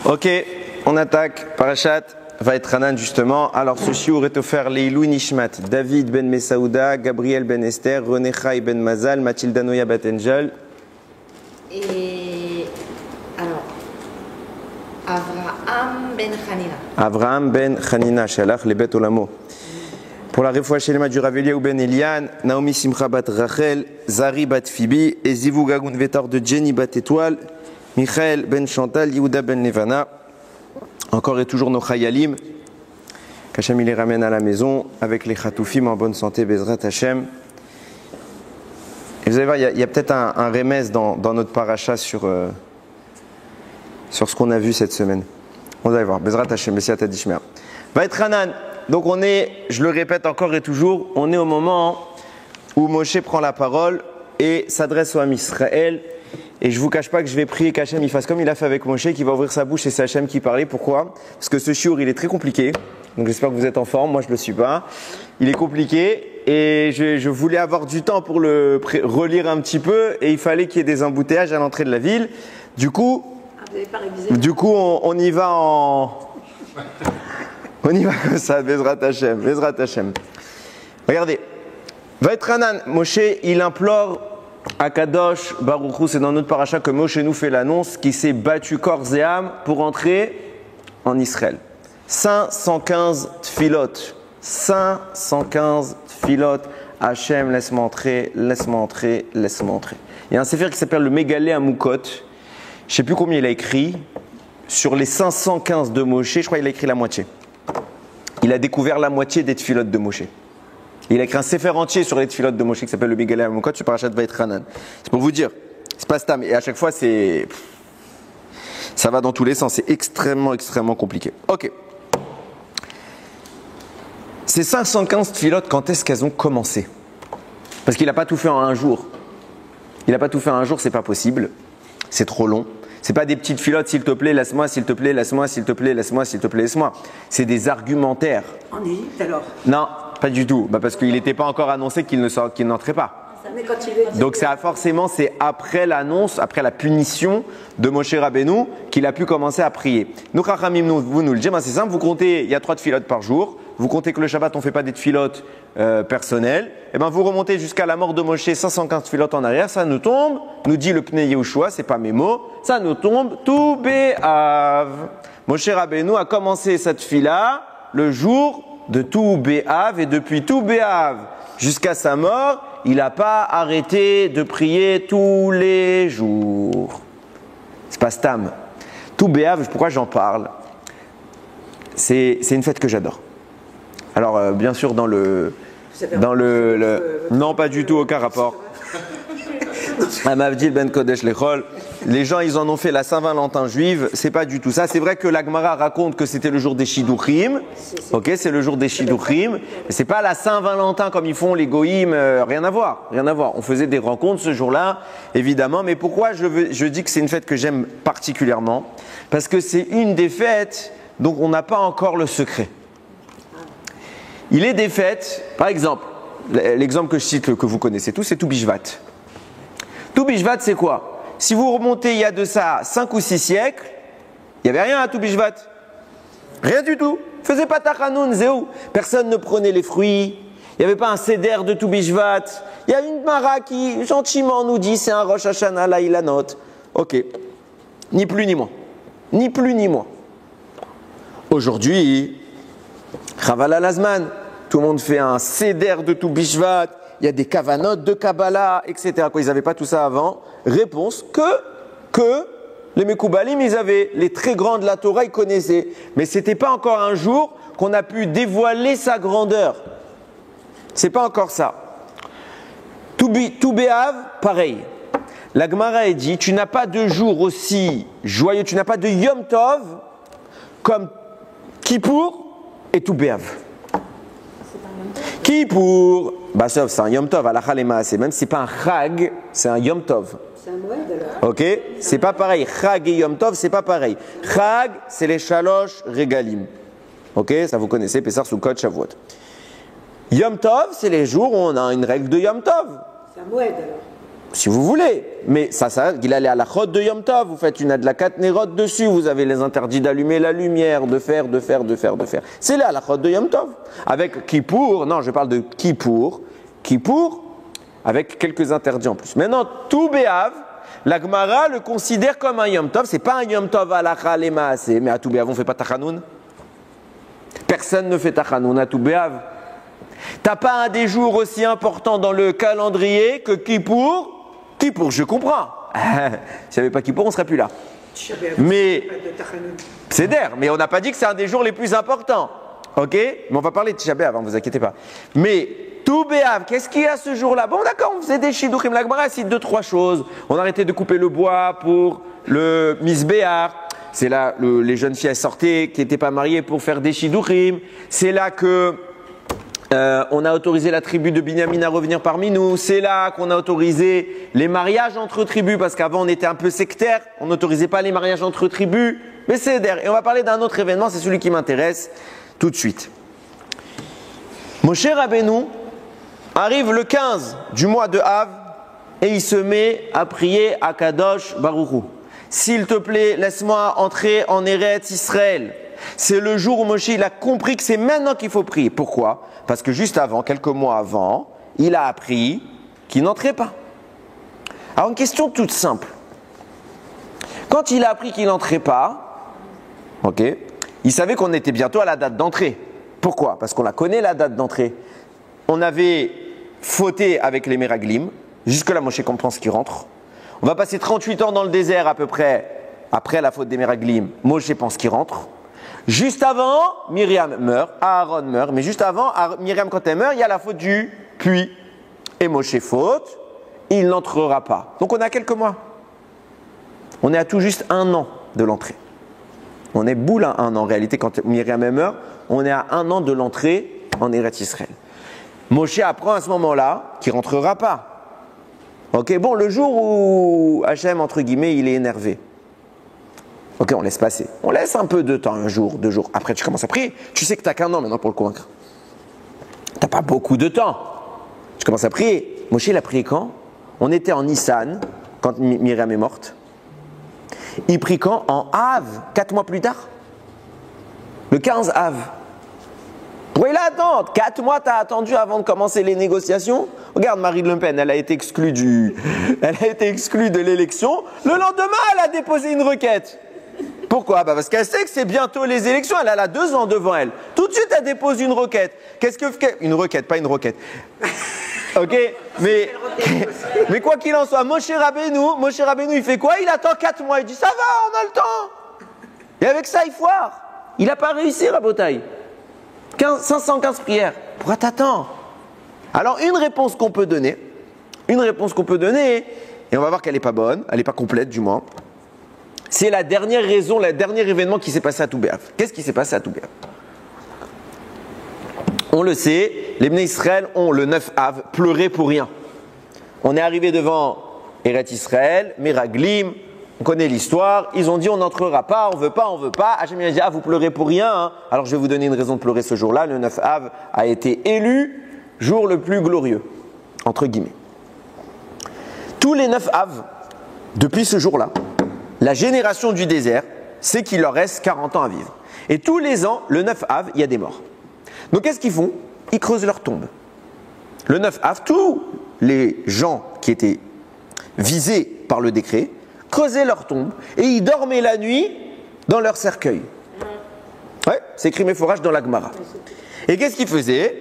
Ok, on attaque. Parashat Vaetranan justement. Alors ce shiur est offert Leilou Nishmat, David ben Mesaouda, Gabriel ben Esther, René Chai ben Mazal, Mathilda Noya bat Angel. Et alors, Avraham ben Hanina. Avraham ben Hanina, Shalach le Bet Olamo. Pour la refoua shelema du Ravelia ou ben Elian, Naomi Simcha bat Rachel, Zari bat Phoebe, et Zivou Gagoun Vetar de Jenny bat Étoile, Michael ben Chantal, Yehuda ben Levana. Encore et toujours nos Chayalim, qu'Hachem il les ramène à la maison avec les Chatoufim en bonne santé, Bezrat Hachem. Et vous allez voir, il y a peut-être un remez dans notre paracha sur ce qu'on a vu cette semaine. On va voir, Bezrat Hachem, Bessia Tadishmer. Vaetranan. Donc on est, je le répète encore et toujours, on est au moment où Moshe prend la parole et s'adresse au Ham Israël. Et je ne vous cache pas que je vais prier qu'Hachem il fasse comme il a fait avec Moshe, qui va ouvrir sa bouche et c'est Hachem qui parlait. Pourquoi? Parce que ce shiur il est très compliqué. Donc j'espère que vous êtes en forme, moi je ne le suis pas. Il est compliqué et je voulais avoir du temps pour le relire un petit peu et il fallait qu'il y ait des embouteillages à l'entrée de la ville. Du coup, on y va on y va comme ça, Bezrat Hachem, Bezrat Hachem. Regardez, Vaetranan, Moshe, il implore à Kadosh Baruch Hu, c'est dans notre paracha que Moshe nous fait l'annonce, qui s'est battu corps et âme pour entrer en Israël. 515 tfilot, 515 tfilot, Hachem, laisse-moi entrer, laisse-moi entrer, laisse-moi entrer. Il y a un sefer qui s'appelle le Mégalé Amukot, je ne sais plus combien il a écrit, sur les 515 de Moshe, je crois qu'il a écrit la moitié. Il a découvert la moitié des tfilotes de Moshe. Il a écrit un sefer entier sur les tfilotes de Moshe qui s'appelle le Mégalé Amukot sur Parashat Vaetranan. C'est pour vous dire, c'est pas stam. Et à chaque fois, ça va dans tous les sens. C'est extrêmement, extrêmement compliqué. Ok. Ces 515 tfilotes, quand est-ce qu'elles ont commencé? Parce qu'il n'a pas tout fait en un jour. Il n'a pas tout fait en un jour, c'est pas possible. C'est trop long. C'est pas des petites filotes, s'il te plaît, laisse-moi, s'il te plaît, laisse-moi, s'il te plaît, laisse-moi, s'il te plaît, laisse-moi. C'est des argumentaires. En Égypte alors? Non, pas du tout. Parce qu'il n'était pas encore annoncé qu'il n'entrait pas. Mais quand Donc forcément, c'est après l'annonce, après la punition de Moshe Rabbeinu qu'il a pu commencer à prier. Nous, Chachamim, vous nous le dites, c'est simple, vous comptez, il y a 3 tfilotes par jour. Vous comptez que le Shabbat, on ne fait pas des tfilotes personnelles. Et bien, vous remontez jusqu'à la mort de Moshe, 515 tfilotes en arrière. Ça nous tombe, nous dit le Pnei Yehoshua, c'est pas mes mots. Ça nous tombe, tout Béav. Moshe Rabbeinu a commencé cette tfila le jour de tout Béav. Et depuis tout Béav jusqu'à sa mort, il n'a pas arrêté de prier tous les jours. C'est pas Stam. Tout Béav, pourquoi j'en parle? C'est une fête que j'adore. Alors, bien sûr, non, pas du tout, aucun rapport. Amavdil ben Kodesh Lechol. Les gens, ils en ont fait la Saint-Valentin juive. C'est pas du tout ça. C'est vrai que la Gemara raconte que c'était le jour des Shidduchim. Ok, c'est le jour des Shidduchim. Mais c'est pas la Saint-Valentin comme ils font les Goïm. Rien à voir, rien à voir. On faisait des rencontres ce jour-là, évidemment. Mais pourquoi je dis que c'est une fête que j'aime particulièrement? Parce que c'est une des fêtes dont on n'a pas encore le secret. Il est des fêtes, par exemple, l'exemple que je cite, que vous connaissez tous, c'est Tou Bishvat. Tou Bishvat, c'est quoi? Si vous remontez il y a de ça 5 ou 6 siècles, il n'y avait rien à Tou Bishvat. Rien du tout. Faisait pas Tachanoun, Zéou. Personne ne prenait les fruits. Il n'y avait pas un seder de Tou Bishvat. Il y a une Mara qui, gentiment, nous dit c'est un Rosh Hashanah, là, il la note. Ok. Ni plus ni moins. Ni plus ni moins. Aujourd'hui, Chaval al-Azman. Tout le monde fait un seder de Tou Bishvat, il y a des kavanotes de Kabbalah, etc. Quoi, ils n'avaient pas tout ça avant. Réponse que les Mekoubalim, ils avaient. Les très grands de la Torah, ils connaissaient. Mais ce n'était pas encore un jour qu'on a pu dévoiler sa grandeur. C'est pas encore ça. Tou Béav, pareil. La Gemara est dit, tu n'as pas de jour aussi joyeux, tu n'as pas de Yom Tov comme Kippour et Tou Béav. Kippour, bah sauf c'est un Yom Tov, halakha lemaaseh, même si c'est pas un Chag, c'est un Yom Tov. C'est un Moed alors. Ok, c'est pas pareil. Chag et Yom Tov, c'est pas pareil. Chag, c'est les Shalosh Regalim. Ok, ça vous connaissez, Pessar, Sukkot, Shavuot. Yom Tov, c'est les jours où on a une règle de Yom Tov. C'est un Moed alors. Si vous voulez, mais ça, il allait à la chod de Yom Tov, vous faites une adlakat nerot dessus, vous avez les interdits d'allumer la lumière, de faire. C'est là la chod de Yom Tov. Avec Kippour, non, je parle de Kippour, avec quelques interdits en plus. Maintenant, tout Béav, la Gemara le considère comme un Yom Tov, c'est pas un Yom Tov à la Chalemaase, mais à tout Béav, on ne fait pas Tachanoun. Personne ne fait Tachanoun à tout Béav. T'as pas un des jours aussi important dans le calendrier que Kippour? Kippour, je comprends. S'il n'y avait pas Kippour, on ne serait plus là. Mais c'est d'air, mais on n'a pas dit que c'est un des jours les plus importants. Ok? Mais on va parler de Tisha B'Av, ne vous inquiétez pas. Mais tout Béav, qu'est-ce qu'il y a ce jour-là? Bon, d'accord, on faisait des Shidduchim. La Gemara cite 2-3 choses. On arrêtait de couper le bois pour le Misbéar. C'est là les jeunes filles sortaient qui n'étaient pas mariées pour faire des Shidduchim. C'est là que on a autorisé la tribu de Binyamin à revenir parmi nous. C'est là qu'on a autorisé les mariages entre tribus, parce qu'avant on était un peu sectaire, on n'autorisait pas les mariages entre tribus. Mais c'est d'air. Et on va parler d'un autre événement, c'est celui qui m'intéresse tout de suite. Moshe Rabbeinu arrive le 15 du mois de Av et il se met à prier à Kadosh Baruch Hu. S'il te plaît, laisse-moi entrer en Eretz Israël. C'est le jour où Moshe il a compris que c'est maintenant qu'il faut prier. Pourquoi? Parce que juste avant, quelques mois avant, il a appris qu'il n'entrait pas. Alors une question toute simple. Quand il a appris qu'il n'entrait pas, ok, il savait qu'on était bientôt à la date d'entrée. Pourquoi? Parce qu'on la connaît la date d'entrée. On avait fauté avec les Meraglim. Jusque-là, Moshe comprend ce qui rentre. On va passer 38 ans dans le désert à peu près après la faute des Meraglim. Moshe pense qu'il rentre. Juste avant, Myriam meurt, Aaron meurt, mais juste avant, Myriam quand elle meurt, il y a la faute du puits. Et Moshe faute, il n'entrera pas. Donc on a quelques mois. On est à tout juste 1 an de l'entrée. On est boule à 1 an en réalité. Quand Myriam meurt, on est à 1 an de l'entrée en Eretz Israël. Moshe apprend à ce moment-là qu'il ne rentrera pas. Ok, bon, le jour où Hachem, entre guillemets, il est énervé. Ok, on laisse passer. On laisse un peu de temps, 1 jour, 2 jours. Après, tu commences à prier. Tu sais que tu n'as qu'1 an maintenant pour le convaincre. Tu n'as pas beaucoup de temps. Tu commences à prier. Moshe, il a prié quand? On était en Nissan, quand Myriam est morte. Il prie quand? En Av, 4 mois plus tard. Le 15 Av. Pourquoi il attend? 4 mois, tu as attendu avant de commencer les négociations? Regarde Marine Le Pen, elle a été exclue de l'élection. Le lendemain, elle a déposé une requête. Pourquoi? Parce qu'elle sait que c'est bientôt les élections. Elle a 2 ans devant elle. Tout de suite, elle dépose une requête. Qu'est-ce que fait? Une requête, pas une roquette. Ok? Mais quoi qu'il en soit, Moshe Rabbeinu, il fait quoi? Il attend 4 mois. Il dit, ça va, on a le temps. Et avec ça, il foire. Il n'a pas réussi, Rabotaï. 515 prières. Pourquoi t'attends? Alors, une réponse qu'on peut donner, et on va voir qu'elle n'est pas bonne, elle n'est pas complète du moins, c'est la dernière raison, le dernier événement qui s'est passé à tout Béav. Qu'est-ce qui s'est passé à tout Béav? On le sait, les Bnei Israël ont le 9 Av pleuré pour rien. On est arrivé devant Eretz Israël, Meraglim, on connaît l'histoire, ils ont dit on n'entrera pas, on veut pas. Hachem a dit vous pleurez pour rien, hein. Alors je vais vous donner une raison de pleurer ce jour-là. Le 9 Av a été élu jour le plus glorieux, entre guillemets. Tous les 9 Av, depuis ce jour-là, la génération du désert sait qu'il leur reste 40 ans à vivre. Et tous les ans, le 9 Av, il y a des morts. Donc qu'est-ce qu'ils font? Ils creusent leur tombe. Le 9 Av, tous les gens qui étaient visés par le décret creusaient leur tombe et ils dormaient la nuit dans leur cercueil. Ouais, c'est écrit Méphorach dans la Gemara. Et qu'est-ce qu'ils faisaient?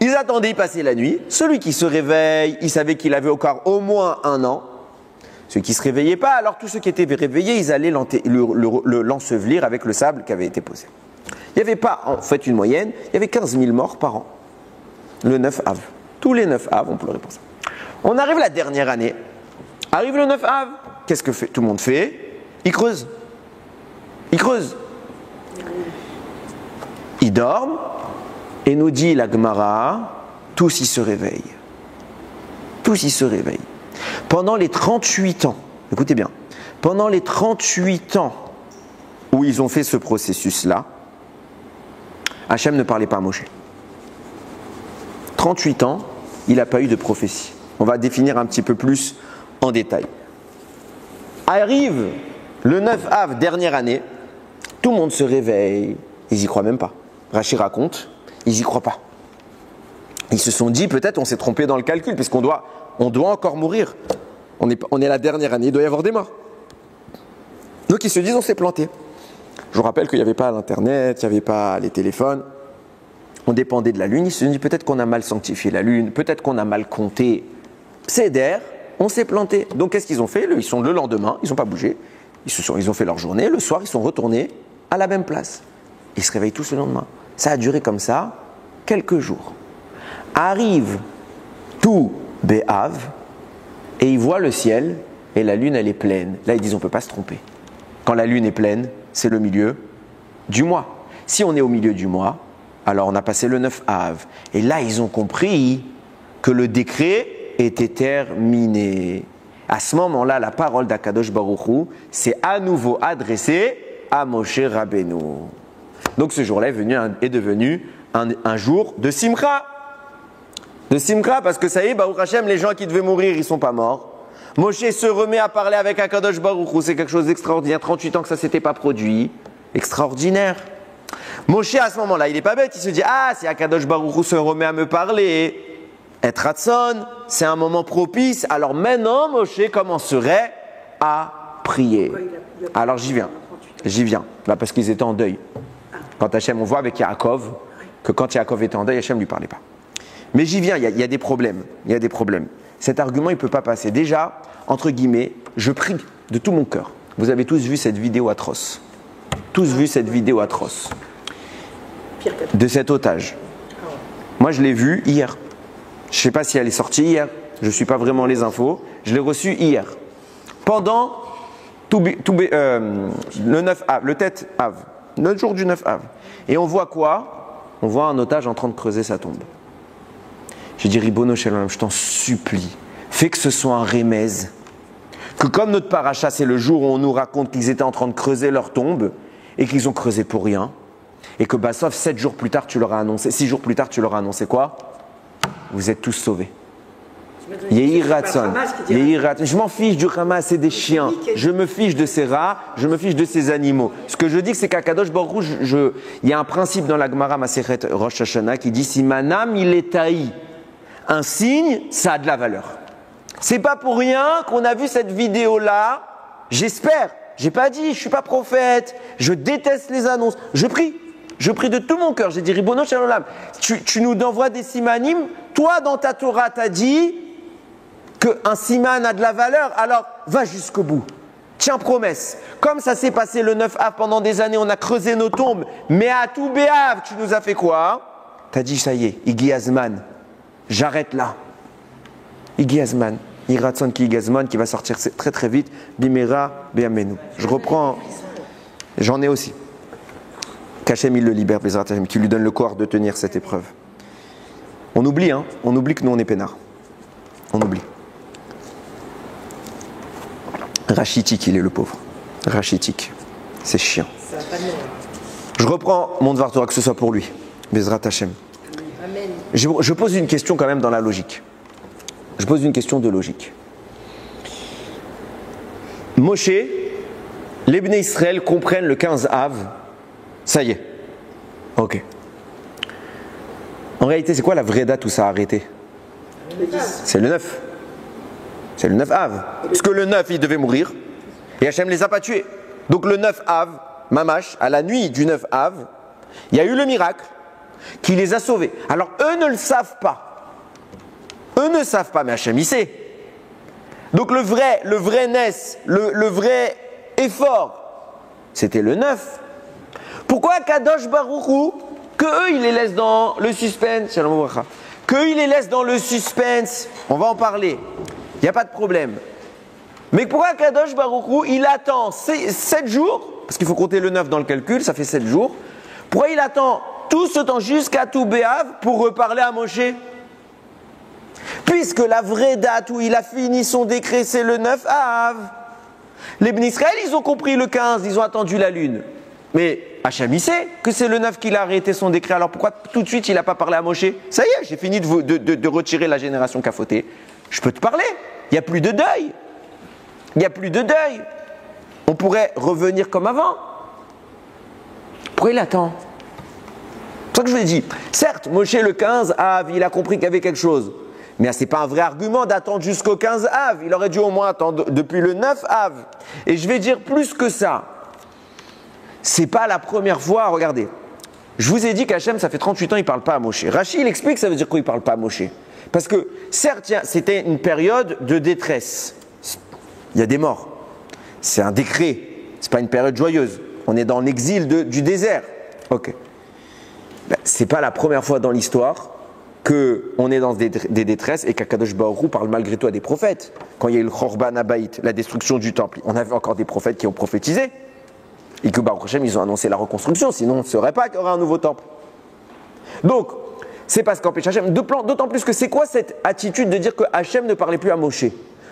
Ils attendaient, ils passaient la nuit. Celui qui se réveille, il savait qu'il avait encore au moins 1 an. Ceux qui ne se réveillaient pas, alors tous ceux qui étaient réveillés, ils allaient l'ensevelir avec le sable qui avait été posé. Il n'y avait pas, en fait, une moyenne, il y avait 15 000 morts par an. Le 9 Av. Tous les 9 Av, on pleurait pour ça. On arrive la dernière année. Arrive le 9 Av. Qu'est-ce que tout le monde fait? Ils creusent. Ils creusent. Ils dorment. Et nous dit la Gemara, tous ils se réveillent. Tous ils se réveillent. Pendant les 38 ans, écoutez bien, pendant les 38 ans où ils ont fait ce processus-là, Hachem ne parlait pas à Moshe. 38 ans, il n'a pas eu de prophétie. On va définir un petit peu plus en détail. Arrive le 9 Av, dernière année, tout le monde se réveille, ils y croient même pas. Rachi raconte, ils y croient pas. Ils se sont dit, peut-être on s'est trompé dans le calcul, puisqu'on doit encore mourir. On est la dernière année, il doit y avoir des morts. Donc ils se disent, on s'est planté. Je vous rappelle qu'il n'y avait pas l'internet, il n'y avait pas les téléphones. On dépendait de la lune. Ils se sont dit, peut-être qu'on a mal sanctifié la lune, peut-être qu'on a mal compté. C'est d'air, on s'est planté. Donc qu'est-ce qu'ils ont fait? Ils sont le lendemain, ils n'ont pas bougé. Ils ont fait leur journée. Le soir, ils sont retournés à la même place. Ils se réveillent tous le lendemain. Ça a duré comme ça quelques jours. Arrive tout Béhav et ils voient le ciel et la lune elle est pleine. Là ils disent on ne peut pas se tromper. Quand la lune est pleine, c'est le milieu du mois. Si on est au milieu du mois, alors on a passé le 9 Av. Et là ils ont compris que le décret était terminé. À ce moment-là, la parole d'Akadosh Baruch Hu s'est à nouveau adressée à Moshe Rabbeinu. Donc ce jour-là est devenu un jour de Simcha. De Simcha, parce que ça y est, Baruch Hashem, les gens qui devaient mourir, ils ne sont pas morts. Moshe se remet à parler avec Akadosh Baruch Hu, c'est quelque chose d'extraordinaire. 38 ans que ça ne s'était pas produit. Extraordinaire. Moshe, à ce moment-là, il n'est pas bête, il se dit, ah, si Akadosh Baruch Hu se remet à me parler, être Ratson, c'est un moment propice, alors maintenant, Moshe commencerait à prier. Alors j'y viens, bah, parce qu'ils étaient en deuil. Quand Hachem, on voit avec Yaakov, que quand Yaakov était en deuil, Hachem ne lui parlait pas. Mais j'y viens, il y a des problèmes. Il y a des problèmes. Cet argument, il ne peut pas passer. Déjà, entre guillemets, je prie de tout mon cœur. Vous avez tous vu cette vidéo atroce. Tous vu cette vidéo atroce. De cet otage. Moi, je l'ai vue hier. Je ne sais pas si elle est sortie hier. Je ne suis pas vraiment les infos. Je l'ai reçue hier. Pendant le 9 Av, le tête Av. Le jour du 9 Av. Et on voit quoi? On voit un otage en train de creuser sa tombe. J'ai dit, Ribono Shalom, je t'en supplie, fais que ce soit un remez. Que comme notre paracha, c'est le jour où on nous raconte qu'ils étaient en train de creuser leur tombe et qu'ils ont creusé pour rien. Et que, sauf 7 jours plus tard, tu leur as annoncé, 6 jours plus tard, tu leur as annoncé quoi? Vous êtes tous sauvés. Yehir Ratson. Je m'en fiche du Hamas, c'est des chiens. Je me fiche de ces rats, je me fiche de ces animaux. Ce que je dis, c'est qu'à Kadosh Baruch Hu, il y a un principe dans la Gemara Masechet Rosh Hashanah qui dit si manam il est taï, un signe, ça a de la valeur. C'est pas pour rien qu'on a vu cette vidéo-là. J'espère. J'ai pas dit, je suis pas prophète. Je déteste les annonces. Je prie de tout mon cœur. J'ai dit, Ribono Shalom, tu nous envoies des simanim. Toi, dans ta Torah, t'as dit qu'un siman a de la valeur. Alors, va jusqu'au bout. Tiens promesse. Comme ça s'est passé le 9 Av pendant des années, on a creusé nos tombes. Mais à tout Béhav, tu nous as fait quoi? T'as dit, ça y est, Igi Azman. J'arrête là. Igi Azman. Iratson ki Igazman qui va sortir très très vite. Bimera Beamenu. Je reprends. J'en ai aussi. Qu'Hachem il le libère, qui lui donne le corps de tenir cette épreuve. On oublie, hein. On oublie que nous on est peinards. On oublie. Rachitik, il est le pauvre. Rachitik. C'est chiant. Je reprends mon Dvar Torah, que ce soit pour lui. Bezrat Hachem. Je pose une question quand même dans la logique. Je pose une question de logique. Moshe, les Bnei Israël comprennent le 15 Av. Ça y est. Ok. En réalité, c'est quoi la vraie date où ça a arrêté? C'est le 9. C'est le 9 Av. Parce que le 9, il devait mourir. Et Hachem ne les a pas tués. Donc le 9 Av, Mamash, à la nuit du 9 Av, il y a eu le miracle qui les a sauvés. Alors eux ne le savent pas. Eux ne savent pas, mais Hachem il sait. Donc le vrai Ness, le vrai effort, c'était le 9. Pourquoi Kadosh Baruch Hu, que eux ils les laissent dans le suspense, que eux ils les laissent dans le suspense, on va en parler, il n'y a pas de problème. Mais pourquoi Kadosh Baruch Hu, il attend 7 jours, parce qu'il faut compter le 9 dans le calcul, ça fait 7 jours, pourquoi il attend tout ce temps jusqu'à tout Béhav pour reparler à Moshe? Puisque la vraie date où il a fini son décret, c'est le 9 Av. Les Bnei Israël, ils ont compris le 15, ils ont attendu la lune. Mais Hachem, il sait que c'est le 9 qu'il a arrêté son décret. Alors pourquoi tout de suite il n'a pas parlé à Moshe? Ça y est, j'ai fini de retirer la génération qui a fauté. Je peux te parler, il n'y a plus de deuil. Il n'y a plus de deuil. On pourrait revenir comme avant. Pourquoi il attend? C'est ça que je vous ai dit. Certes, Moshe le 15 Av, il a compris qu'il y avait quelque chose. Mais ce n'est pas un vrai argument d'attendre jusqu'au 15 Av. Il aurait dû au moins attendre depuis le 9 Av. Et je vais dire plus que ça. Ce n'est pas la première fois, regardez. Je vous ai dit qu'Hachem, ça fait 38 ans, il ne parle pas à Moshe. Rachi, il explique ça veut dire quoi il ne parle pas à Moshe. Parce que, certes, c'était une période de détresse. Il y a des morts. C'est un décret. Ce n'est pas une période joyeuse. On est dans l'exil du désert. Ok. Ben, ce n'est pas la première fois dans l'histoire qu'on est dans des détresses et qu'Akadosh Baruch Hu parle malgré tout à des prophètes. Quand il y a eu le Chorban Habayit, la destruction du temple, on avait encore des prophètes qui ont prophétisé. Et que Baruch Hashem, ils ont annoncé la reconstruction, sinon on ne saurait pas qu'il y aura un nouveau temple. Donc, c'est pas ce qu'empêche Hachem. D'autant plus que c'est quoi cette attitude de dire que Hachem ne parlait plus à Moshe?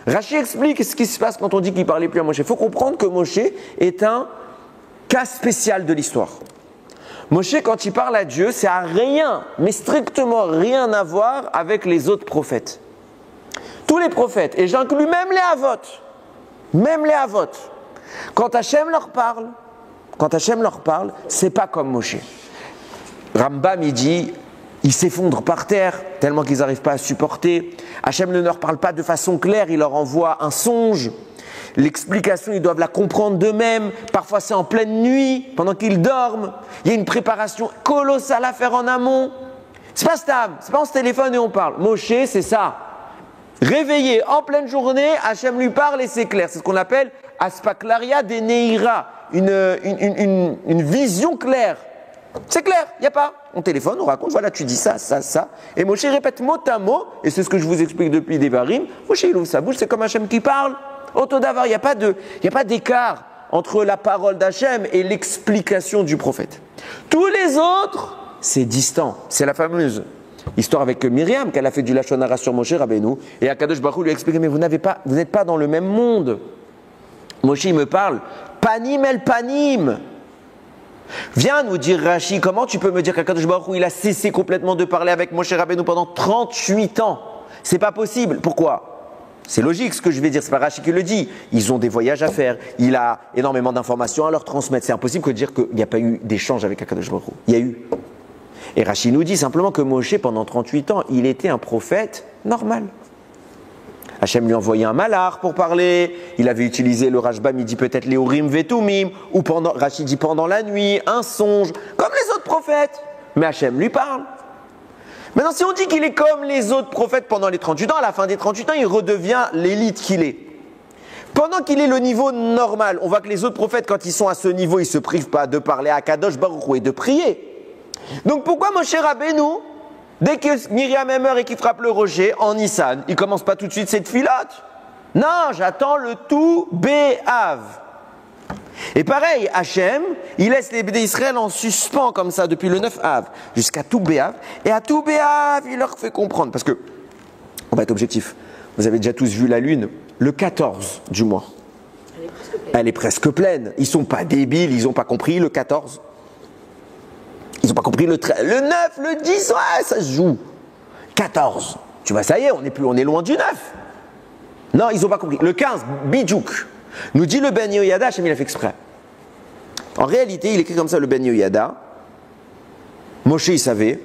Rachi explique ce qui se passe quand on dit qu'il ne parlait plus à Moshe. Il faut comprendre que Moshe est un cas spécial de l'histoire. Moshe, quand il parle à Dieu, c'est à rien, mais strictement rien à voir avec les autres prophètes. Tous les prophètes, et j'inclus même les Havot, quand Hachem leur parle, c'est pas comme Moshe. Rambam, il dit, ils s'effondrent par terre tellement qu'ils n'arrivent pas à supporter. Hachem ne leur parle pas de façon claire, il leur envoie un songe. L'explication, ils doivent la comprendre d'eux-mêmes. Parfois, c'est en pleine nuit, pendant qu'ils dorment. Il y a une préparation colossale à faire en amont. C'est pas stam, c'est pas on se téléphone et on parle. Moshe, c'est ça. Réveillé en pleine journée, Hachem lui parle et c'est clair. C'est ce qu'on appelle Aspaklaria de Neira, une vision claire. C'est clair, il n'y a pas. On téléphone, on raconte, voilà, tu dis ça, ça, ça. Et Moshe répète mot à mot, et c'est ce que je vous explique depuis Devarim. Moshe, il ouvre sa bouche, c'est comme Hachem qui parle. Autodavar, il n'y a pas d'écart entre la parole d'Hachem et l'explication du prophète. Tous les autres, c'est distant. C'est la fameuse histoire avec Myriam, qu'elle a fait du Lachon Hara sur Moshe Rabbeinu. Et Akadosh Baruch Hu lui a expliqué, mais vous n'êtes pas dans le même monde. Moshe, il me parle, panim el panim. Viens nous dire, Rachi, comment tu peux me dire qu'Akadosh Baruch Hu, il a cessé complètement de parler avec Moshe Rabbeinu pendant 38 ans? C'est pas possible. Pourquoi? C'est logique ce que je vais dire, c'est pas Rachi qui le dit. Ils ont des voyages à faire, il a énormément d'informations à leur transmettre. C'est impossible de dire qu'il n'y a pas eu d'échange avec Akadosh Baruch Hu. Il y a eu. Et Rachi nous dit simplement que Moshe, pendant 38 ans, il était un prophète normal. Hachem lui envoyait un malach pour parler, il avait utilisé le Rashbam, il dit peut-être les Urim Vetumim, ou Rachi dit pendant la nuit, un songe, comme les autres prophètes. Mais Hachem lui parle. Maintenant, si on dit qu'il est comme les autres prophètes pendant les 38 ans, à la fin des 38 ans, il redevient l'élite qu'il est. Pendant qu'il est le niveau normal, on voit que les autres prophètes, quand ils sont à ce niveau, ils ne se privent pas de parler à Kadosh Baruch Hu et de prier. Donc pourquoi Moshe Rabbeinu, dès que Myriam meurt et qu'il frappe le rocher en Nissan, il ne commence pas tout de suite cette filote? Non, j'attends le tout Béav. Et pareil, Hachem, il laisse les Bnei Israël en suspens comme ça depuis le 9 Av jusqu'à tout Béav. Et à tout Béav, il leur fait comprendre. Parce que, on va être objectif, vous avez déjà tous vu la lune, le 14 du mois. Elle est presque pleine. Ils ne sont pas débiles, ils n'ont pas compris le 14. Ils n'ont pas compris le 13, le 9, le 10, ouais, ça se joue. 14. Tu vois, ça y est, on est loin du 9. Non, ils n'ont pas compris. Le 15, Bidjouk. Nous dit le Ben Yehoyada, Hachem il a fait exprès. En réalité, il écrit comme ça le Ben Yehoyada. Moshe, il savait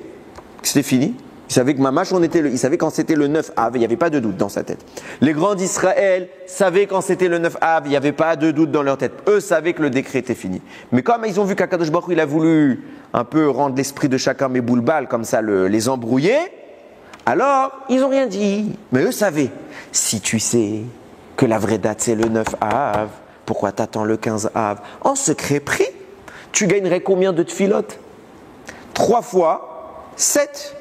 que c'était fini. Il savait que Mamash, il savait quand c'était le 9 Av, il n'y avait pas de doute dans sa tête. Les grands d'Israël savaient quand c'était le 9 Av, il n'y avait pas de doute dans leur tête. Eux savaient que le décret était fini. Mais comme ils ont vu qu'Akadosh Baruch Hu, il a voulu un peu rendre l'esprit de chacun mes boulebal, comme ça les embrouiller, alors ils n'ont rien dit. Mais eux savaient. Si tu sais que la vraie date c'est le 9 Av, pourquoi t'attends le 15 Av? En secret pris, tu gagnerais combien de tfilotes? 3 fois 7.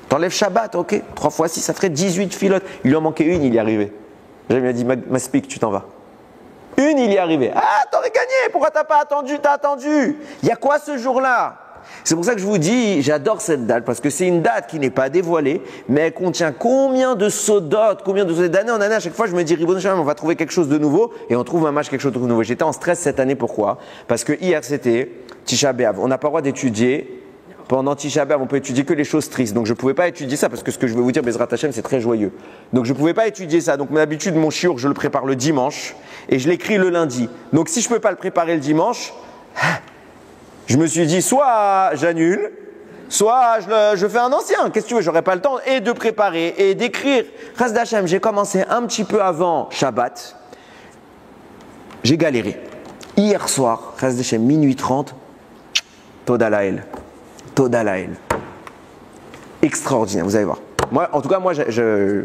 T'enlèves Shabbat, ok? 3 fois 6, ça ferait 18 filotes. Il lui en manquait une, il y est arrivé. J'avais bien dit, Maspik, tu t'en vas. Une, il y est arrivé. Ah, t'aurais gagné, pourquoi t'as pas attendu? T'as attendu. Il y a quoi ce jour-là? C'est pour ça que je vous dis, j'adore cette date, parce que c'est une date qui n'est pas dévoilée, mais elle contient combien de sodotes, combien d'années en année. À chaque fois, je me dis, Ribono Shalom, on va trouver quelque chose de nouveau, et on trouve un match quelque chose de nouveau. J'étais en stress cette année, pourquoi? Parce que hier, c'était Tisha B'Av. On n'a pas le droit d'étudier pendant Tisha B'Av, on peut étudier que les choses tristes. Donc je ne pouvais pas étudier ça parce que ce que je vais vous dire, Bezrat Hashem, c'est très joyeux. Donc je ne pouvais pas étudier ça. Donc d'habitude, mon shiur, je le prépare le dimanche et je l'écris le lundi. Donc si je ne peux pas le préparer le dimanche, je me suis dit soit j'annule, soit je fais un ancien. Qu'est-ce que tu veux? J'aurais pas le temps et de préparer et d'écrire. Ras d'Hachem, j'ai commencé un petit peu avant Shabbat. J'ai galéré. Hier soir, Ras d'Hachem, minuit 30, Toda Lael. Toda Lael. Extraordinaire, vous allez voir. Moi, en tout cas, moi, je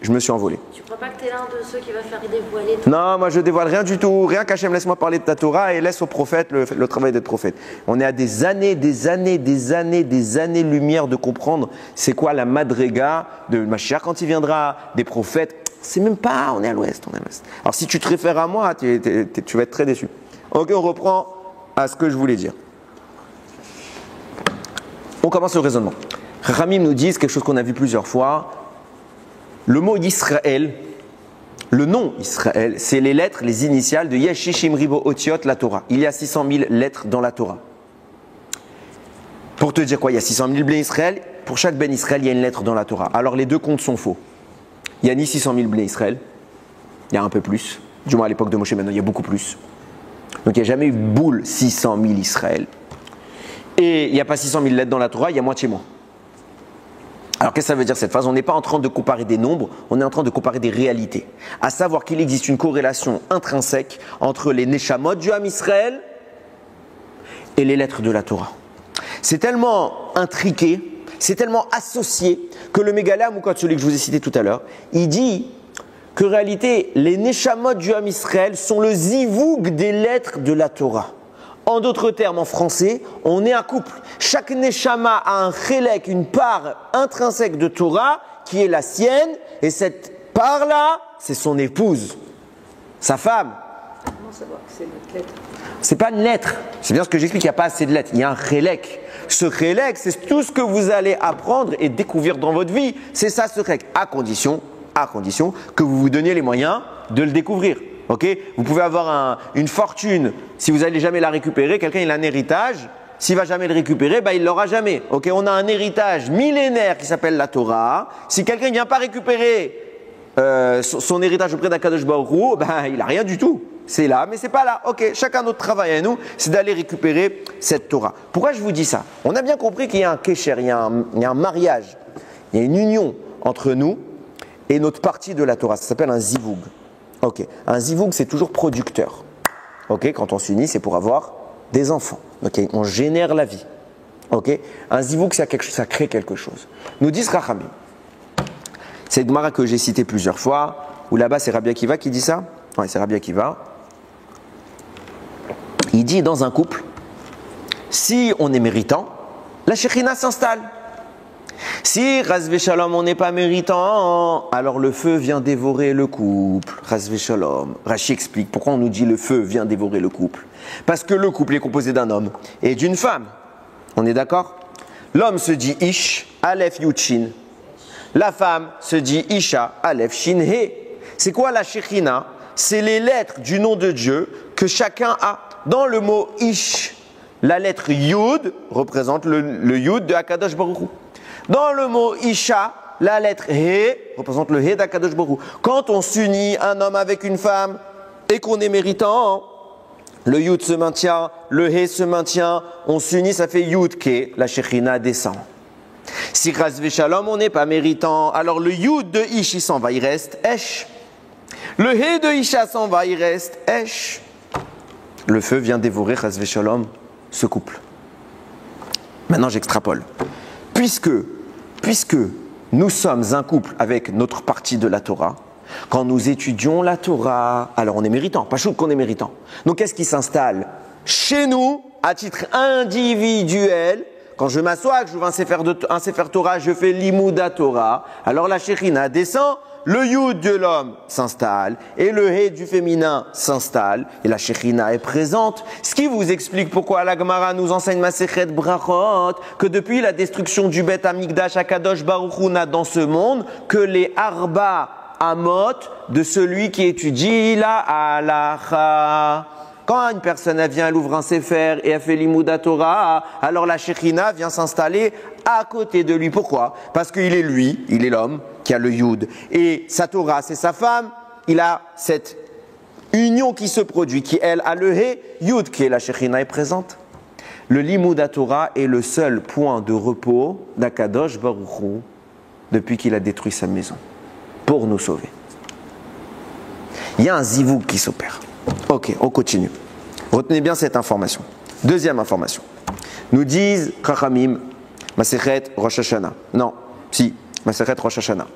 me suis envolé. Tu crois pas que tu es l'un de ceux qui va faire dévoiler tout? Non, moi je dévoile rien du tout. Rien qu'Hachem, laisse-moi parler de ta Torah et laisse au prophète le travail d'être prophète. On est à des années-lumière de comprendre c'est quoi la madrega de Mashiach quand il viendra, des prophètes. C'est même pas, on est à l'ouest, Alors si tu te réfères à moi, tu vas être très déçu. Ok, on reprend à ce que je voulais dire. On commence le raisonnement. Ramim nous dit quelque chose qu'on a vu plusieurs fois. Le mot Israël, le nom Israël, c'est les lettres, les initiales de Yeshishim Ribo Otiot, la Torah. Il y a 600 000 lettres dans la Torah. Pour te dire quoi, il y a 600 000 Bnei Israël. Pour chaque Ben Israël, il y a une lettre dans la Torah. Alors les deux comptes sont faux. Il n'y a ni 600 000 Bnei Israël, il y a un peu plus. Du moins à l'époque de Moshe, maintenant il y a beaucoup plus. Donc il n'y a jamais eu boule 600 000 Israël. Et il n'y a pas 600 000 lettres dans la Torah, il y a moitié moins. Alors qu'est-ce que ça veut dire cette phrase? On n'est pas en train de comparer des nombres, on est en train de comparer des réalités. À savoir qu'il existe une corrélation intrinsèque entre les Neshamot du Ham Israël et les lettres de la Torah. C'est tellement intriqué, c'est tellement associé que le Megala Amukot, celui que je vous ai cité tout à l'heure, il dit qu'en réalité, les Neshamot du Ham Israël sont le zivoug des lettres de la Torah. En d'autres termes, en français, on est un couple. Chaque Neshama a un chélek, une part intrinsèque de Torah qui est la sienne, et cette part-là, c'est son épouse, sa femme. Comment savoir que c'est notre lettre? C'est pas une lettre. C'est bien ce que j'explique, il n'y a pas assez de lettres. Il y a un chélek. Ce chélek, c'est tout ce que vous allez apprendre et découvrir dans votre vie. C'est ça ce chélek, à condition que vous vous donniez les moyens de le découvrir. Okay, vous pouvez avoir une fortune, si vous n'allez jamais la récupérer, quelqu'un il a un héritage, s'il ne va jamais le récupérer, il ne l'aura jamais. Okay, on a un héritage millénaire qui s'appelle la Torah. Si quelqu'un ne vient pas récupérer son héritage auprès d'Akadosh Baruch Hu, il n'a rien du tout. C'est là, mais ce n'est pas là. Ok, chacun notre travail à nous, c'est d'aller récupérer cette Torah. Pourquoi je vous dis ça? On a bien compris qu'il y a un kécher, il y a un mariage, il y a une union entre nous et notre partie de la Torah. Ça s'appelle un zivoug. Ok, un zivoug c'est toujours producteur. Ok, quand on s'unit c'est pour avoir des enfants. Ok, on génère la vie. Ok, un zivoug ça crée quelque chose. Nous dit Rachamim. C'est le Gemara que j'ai cité plusieurs fois. Ou là-bas c'est Rabbi Akiva qui dit ça. Ouais, c'est Rabbi Akiva. Il dit dans un couple, si on est méritant, la Shekhinah s'installe. Si, Razvé Shalom, on n'est pas méritant, alors le feu vient dévorer le couple. Razvé Shalom. Rashi explique pourquoi on nous dit le feu vient dévorer le couple. Parce que le couple est composé d'un homme et d'une femme. On est d'accord? L'homme se dit Ish, Aleph Yuchin. La femme se dit Isha, Aleph Shin He. C'est quoi la Shekhinah? C'est les lettres du nom de Dieu que chacun a. Dans le mot Ish, la lettre Yud représente le Yud de Akadosh Baruch Hu. Dans le mot Isha, la lettre He représente le He d'Akadosh Baruch Hu. Quand on s'unit un homme avec une femme et qu'on est méritant, le Yud se maintient, le He se maintient, on s'unit, ça fait Yud Ke, la Shekhinah descend. Si Razvé Shalom, on n'est pas méritant, alors le Yud de Ish il s'en va, il reste Esh. Le He de Isha s'en va, il reste Esh. Le feu vient dévorer Razvé Shalom, ce couple. Maintenant j'extrapole. Puisque nous sommes un couple avec notre partie de la Torah, quand nous étudions la Torah, alors on est méritant, pas chaud qu'on est méritant. Donc qu'est-ce qui s'installe chez nous, à titre individuel? Quand je m'assois, que je vois un Sefer Torah, je fais l'Imouda Torah, alors la Shekhinah descend, le Yud de l'homme s'installe et le He du féminin s'installe et la Shekhinah est présente. Ce qui vous explique pourquoi la Gemara nous enseigne Masechet Brachot que depuis la destruction du Beth Amikdash, Akadosh Baruch Hu n'a dans ce monde que les Arba Amot de celui qui étudie la Halacha. Quand une personne elle vient, elle ouvre un sefer et elle fait l'imouda Torah, alors la Shekhinah vient s'installer à côté de lui. Pourquoi? Parce qu'il est lui, il est l'homme qui a le Yud. Et sa Torah, c'est sa femme, il a cette union qui se produit, qui elle a le He, Yud, qui est la Shekhinah est présente. Le Limouda Torah est le seul point de repos d'Akadosh Baruch Hu depuis qu'il a détruit sa maison, pour nous sauver. Il y a un zivouk qui s'opère. Ok, on continue. Retenez bien cette information. Deuxième information. Nous disent Chachamim, Masechet Rosh Hashanah. Non, si, Masechet Rosh Hashanah.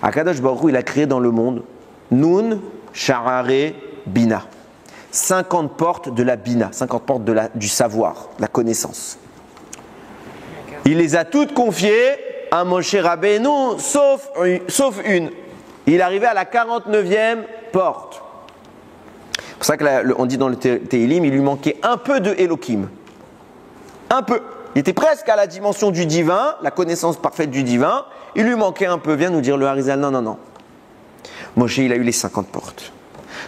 Akadosh Baruch Hu, il a créé dans le monde Nun, Sha'are, Bina. 50 portes de la Bina, 50 portes du savoir, de la connaissance. Il les a toutes confiées à Moshe Rabbeinu, sauf une. Il est arrivé à la 49e porte. C'est pour ça qu'on dit dans le Tehillim, il lui manquait un peu de Elohim. Un peu. Il était presque à la dimension du divin, la connaissance parfaite du divin. Il lui manquait un peu. Vient nous dire le Harizal, non. Moshe, il a eu les 50 portes.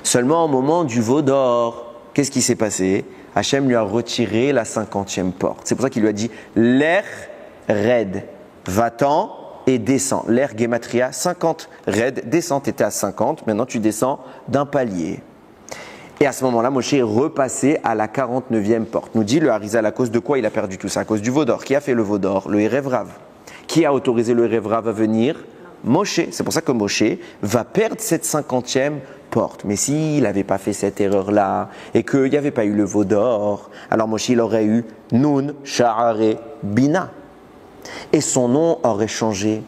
Seulement au moment du veau d'or, qu'est-ce qui s'est passé? Hachem lui a retiré la 50e porte. C'est pour ça qu'il lui a dit l'air raide, va-t'en et descends. L'air Gematria, 50 raide, descends, tu étais à 50, maintenant tu descends d'un palier. Et à ce moment-là, Moshe est repassé à la 49e porte. Nous dit le Harizal, à cause de quoi il a perdu tout ça? À cause du veau d'or. Qui a fait le veau d'or? Le Erev Rav. Qui a autorisé le Erev Rav à venir? Moshe. C'est pour ça que Moshe va perdre cette 50e porte. Mais s'il n'avait pas fait cette erreur-là et qu'il n'y avait pas eu le veau d'or, alors Moshe il aurait eu Nun, Sha'are, Bina. Et son nom aurait changé.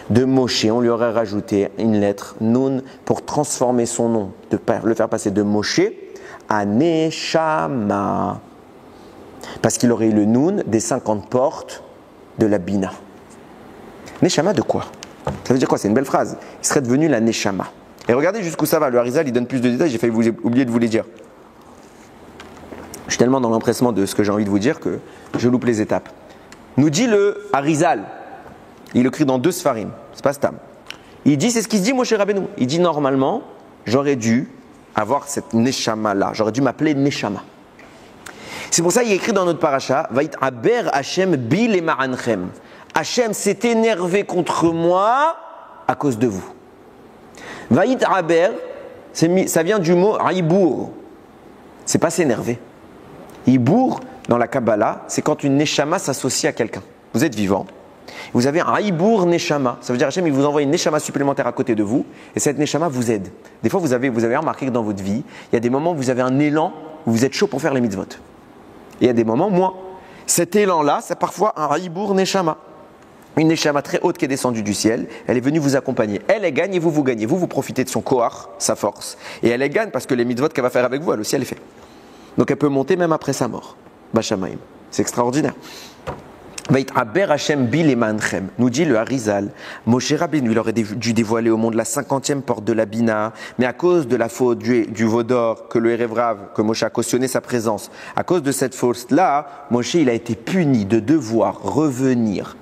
De Moshe, on lui aurait rajouté une lettre, Nun, pour transformer son nom, le faire passer de Moshe à Neshama. Parce qu'il aurait eu le Nun des 50 portes de la Bina. Neshama de quoi? Ça veut dire quoi? C'est une belle phrase. Il serait devenu la Neshama. Et regardez jusqu'où ça va. Le Harizal, il donne plus de détails. J'ai failli oublier de vous les dire. Je suis tellement dans l'empressement de ce que j'ai envie de vous dire que je loupe les étapes. Nous dit le Harizal. Il écrit dans 2 Sfarim. C'est pas Stam. Il dit, c'est ce qu'il se dit Moshe Rabbeinu. Il dit normalement, j'aurais dû avoir cette Neshama là. J'aurais dû m'appeler Neshama. C'est pour ça qu'il écrit dans notre paracha, Vait Aber Hashem bil et ma'anchem. Hashem s'est énervé contre moi à cause de vous. Vait Aber, ça vient du mot Ibour. C'est pas s'énerver. Ibour, dans la Kabbalah, c'est quand une Neshama s'associe à quelqu'un. Vous êtes vivant. Vous avez un Ibour Neshama. Ça veut dire Hashem, il vous envoie une Neshama supplémentaire à côté de vous. Et cette Neshama vous aide. Des fois, vous avez remarqué que dans votre vie, il y a des moments où vous avez un élan, où vous êtes chaud pour faire les mitzvot. Et il y a des moments moins. Cet élan-là, c'est parfois un Ibour Neshama. Une Neshama très haute qui est descendue du ciel, elle est venue vous accompagner. Elle gagne et vous gagnez. Vous profitez de son Kohar, sa force. Et elle gagne parce que les mitzvot qu'elle va faire avec vous, elle aussi, elle est faite. Donc elle peut monter même après sa mort. Bachamaim. C'est extraordinaire. Nous dit le Harizal, Moshe Rabbeinu, il aurait dû dévoiler au monde la 50e porte de la Bina, mais à cause de la faute du veau d'or, que le Erev Rav, que Moshe a cautionné sa présence, à cause de cette faute-là, Moshe il a été puni de devoir revenir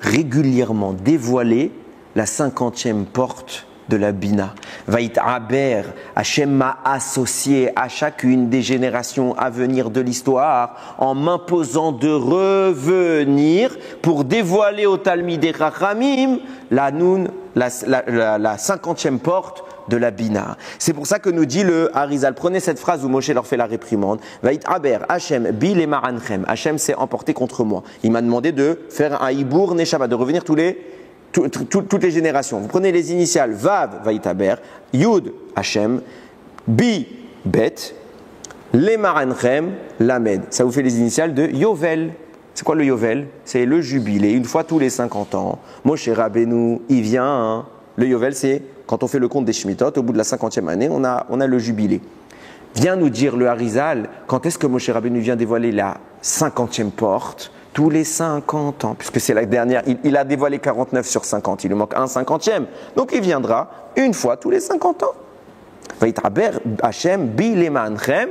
régulièrement dévoiler la 50e porte de la Bina. Vait Aber, Hashem m'a associé à chacune des générations à venir de l'histoire en m'imposant de revenir pour dévoiler au Talmidei Chachamim la 50e porte de la Bina. C'est pour ça que nous dit le Harizal, prenez cette phrase où Moshe leur fait la réprimande. Vait Aber, Hashem, bil et ma'anchem. Hashem s'est emporté contre moi. Il m'a demandé de faire un Ibour Neshama, de revenir toutes les générations. Vous prenez les initiales Vav, Vaïtaber, Yud, Hashem, Bi, Bet, Les Maranchem, Lamed. Ça vous fait les initiales de Yovel. C'est quoi le Yovel? C'est le jubilé, une fois tous les 50 ans. Moshe Rabbeinu, il vient. Le Yovel, c'est quand on fait le compte des Shmitot, au bout de la 50e année, on a le jubilé. Vient nous dire le Harizal, quand est-ce que Moshe Rabbeinu vient dévoiler la 50e porte? Tous les 50 ans, puisque c'est la dernière, il a dévoilé 49 sur 50, il lui manque un 50e. Donc il viendra une fois tous les 50 ans. Vaïtaber Hashem bil et ma'anchem,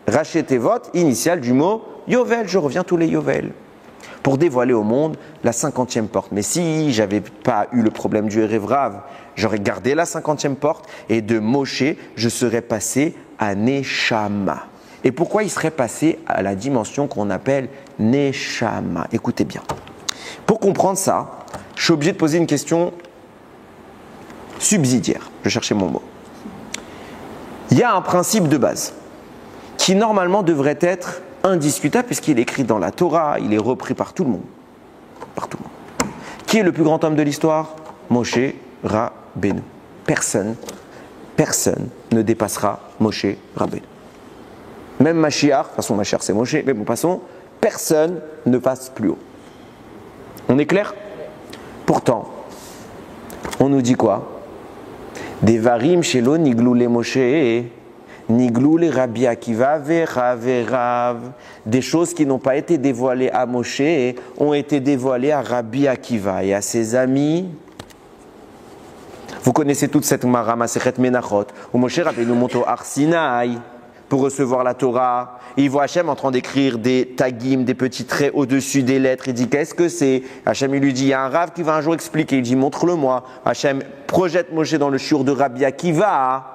rachetevot, initial du mot Yovel, je reviens tous les Yovel. Pour dévoiler au monde la 50e porte. Mais si j'avais pas eu le problème du Erev Rav, j'aurais gardé la 50e porte et de Moshe, je serais passé à Neshama. Et pourquoi il serait passé à la dimension qu'on appelle Neshama? Écoutez bien. Pour comprendre ça, je suis obligé de poser une question subsidiaire. Je cherchais mon mot. Il y a un principe de base qui normalement devrait être indiscutable puisqu'il est écrit dans la Torah, il est repris par tout le monde. Par tout le monde. Qui est le plus grand homme de l'histoire? Moshe Rabbeinu. Personne ne dépassera Moshe Rabbeinu. Même Mashiach, de toute façon Mashiach c'est Moshe, mais bon passons, personne ne passe plus haut. On est clair? Pourtant, on nous dit quoi? Devarim shelo niglou le Moshe, niglou le Rabbi Akiva verav. Des choses qui n'ont pas été dévoilées à Moshe ont été dévoilées à Rabbi Akiva et à ses amis. Vous connaissez toute cette Gemara Masechet Menachot où Moshe Rabbeinu monte au Har Sinaï pour recevoir la Torah. Et il voit Hachem en train d'écrire des tagim, des petits traits au-dessus des lettres. Il dit qu'est-ce que c'est? Hachem il lui dit il y a un Rav qui va un jour expliquer. Il dit montre-le-moi. Hachem projette Moshe dans le shiur de Rabbi Akiva.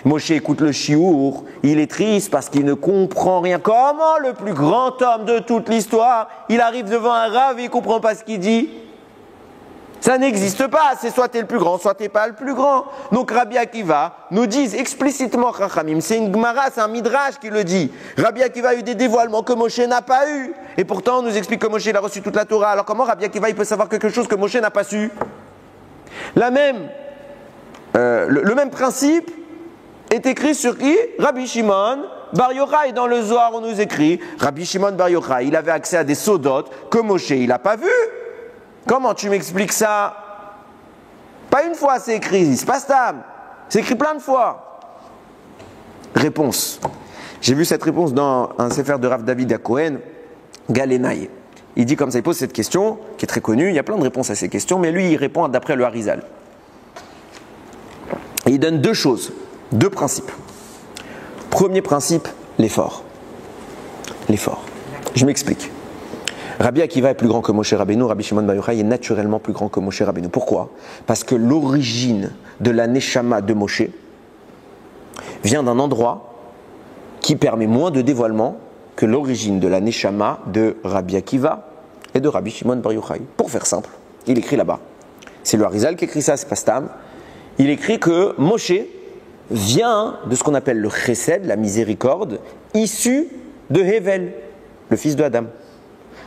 Moshe écoute le shiur. Il est triste parce qu'il ne comprend rien. Comment le plus grand homme de toute l'histoire, il arrive devant un Rav et il ne comprend pas ce qu'il dit? Ça n'existe pas, c'est soit tu es le plus grand, soit tu n'es pas le plus grand. Donc Rabbi Akiva nous dit explicitement, Chachamim, c'est une Gemara, c'est un Midrash qui le dit. Rabbi Akiva a eu des dévoilements que Moshe n'a pas eu. Et pourtant on nous explique que Moshe il a reçu toute la Torah. Alors comment Rabbi Akiva il peut savoir quelque chose que Moshe n'a pas su? Le même principe est écrit sur qui? Rabbi Shimon Bar Yochai. Dans le Zohar on nous écrit Rabbi Shimon Bar Yochai, il avait accès à des sodotes que Moshe il n'a pas vu. Comment tu m'expliques ça? Pas une fois c'est écrit, c'est pas stable. C'est écrit plein de fois. Réponse. J'ai vu cette réponse dans un sefer de Rav David HaKohen, Galenai. Il dit comme ça, il pose cette question, qui est très connue, il y a plein de réponses à ces questions, mais lui il répond d'après le Harizal. Et il donne deux choses, deux principes. Premier principe, l'effort. L'effort. Je m'explique. Rabbi Akiva est plus grand que Moshe Rabbeinu, Rabbi Shimon Bar Yochai est naturellement plus grand que Moshe Rabbeinu. Pourquoi? Parce que l'origine de la Neshama de Moshe vient d'un endroit qui permet moins de dévoilement que l'origine de la Neshama de Rabbi Akiva et de Rabbi Shimon Bar Yochai. Pour faire simple, il écrit là-bas. C'est le Harizal qui écrit ça, c'est pas Stam. Il écrit que Moshe vient de ce qu'on appelle le Chesed, la miséricorde, issu de Hevel, le fils de Adam.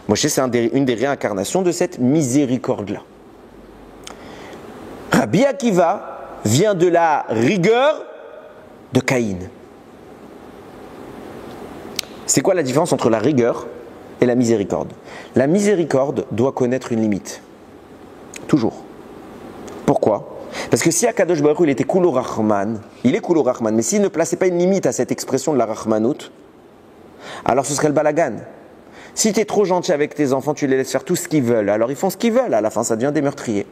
Moshe, c'est une des réincarnations de cette miséricorde-là. Rabbi Akiva vient de la rigueur de Caïn. C'est quoi la différence entre la rigueur et la miséricorde? La miséricorde doit connaître une limite. Toujours. Pourquoi? Parce que si Akadosh Baruch Hu, il était Kulo Rahman, il est Kulo Rahman, mais s'il ne plaçait pas une limite à cette expression de la Rahmanout, alors ce serait le balagan. Si tu es trop gentil avec tes enfants, tu les laisses faire tout ce qu'ils veulent. Alors ils font ce qu'ils veulent. À la fin, ça devient des meurtriers.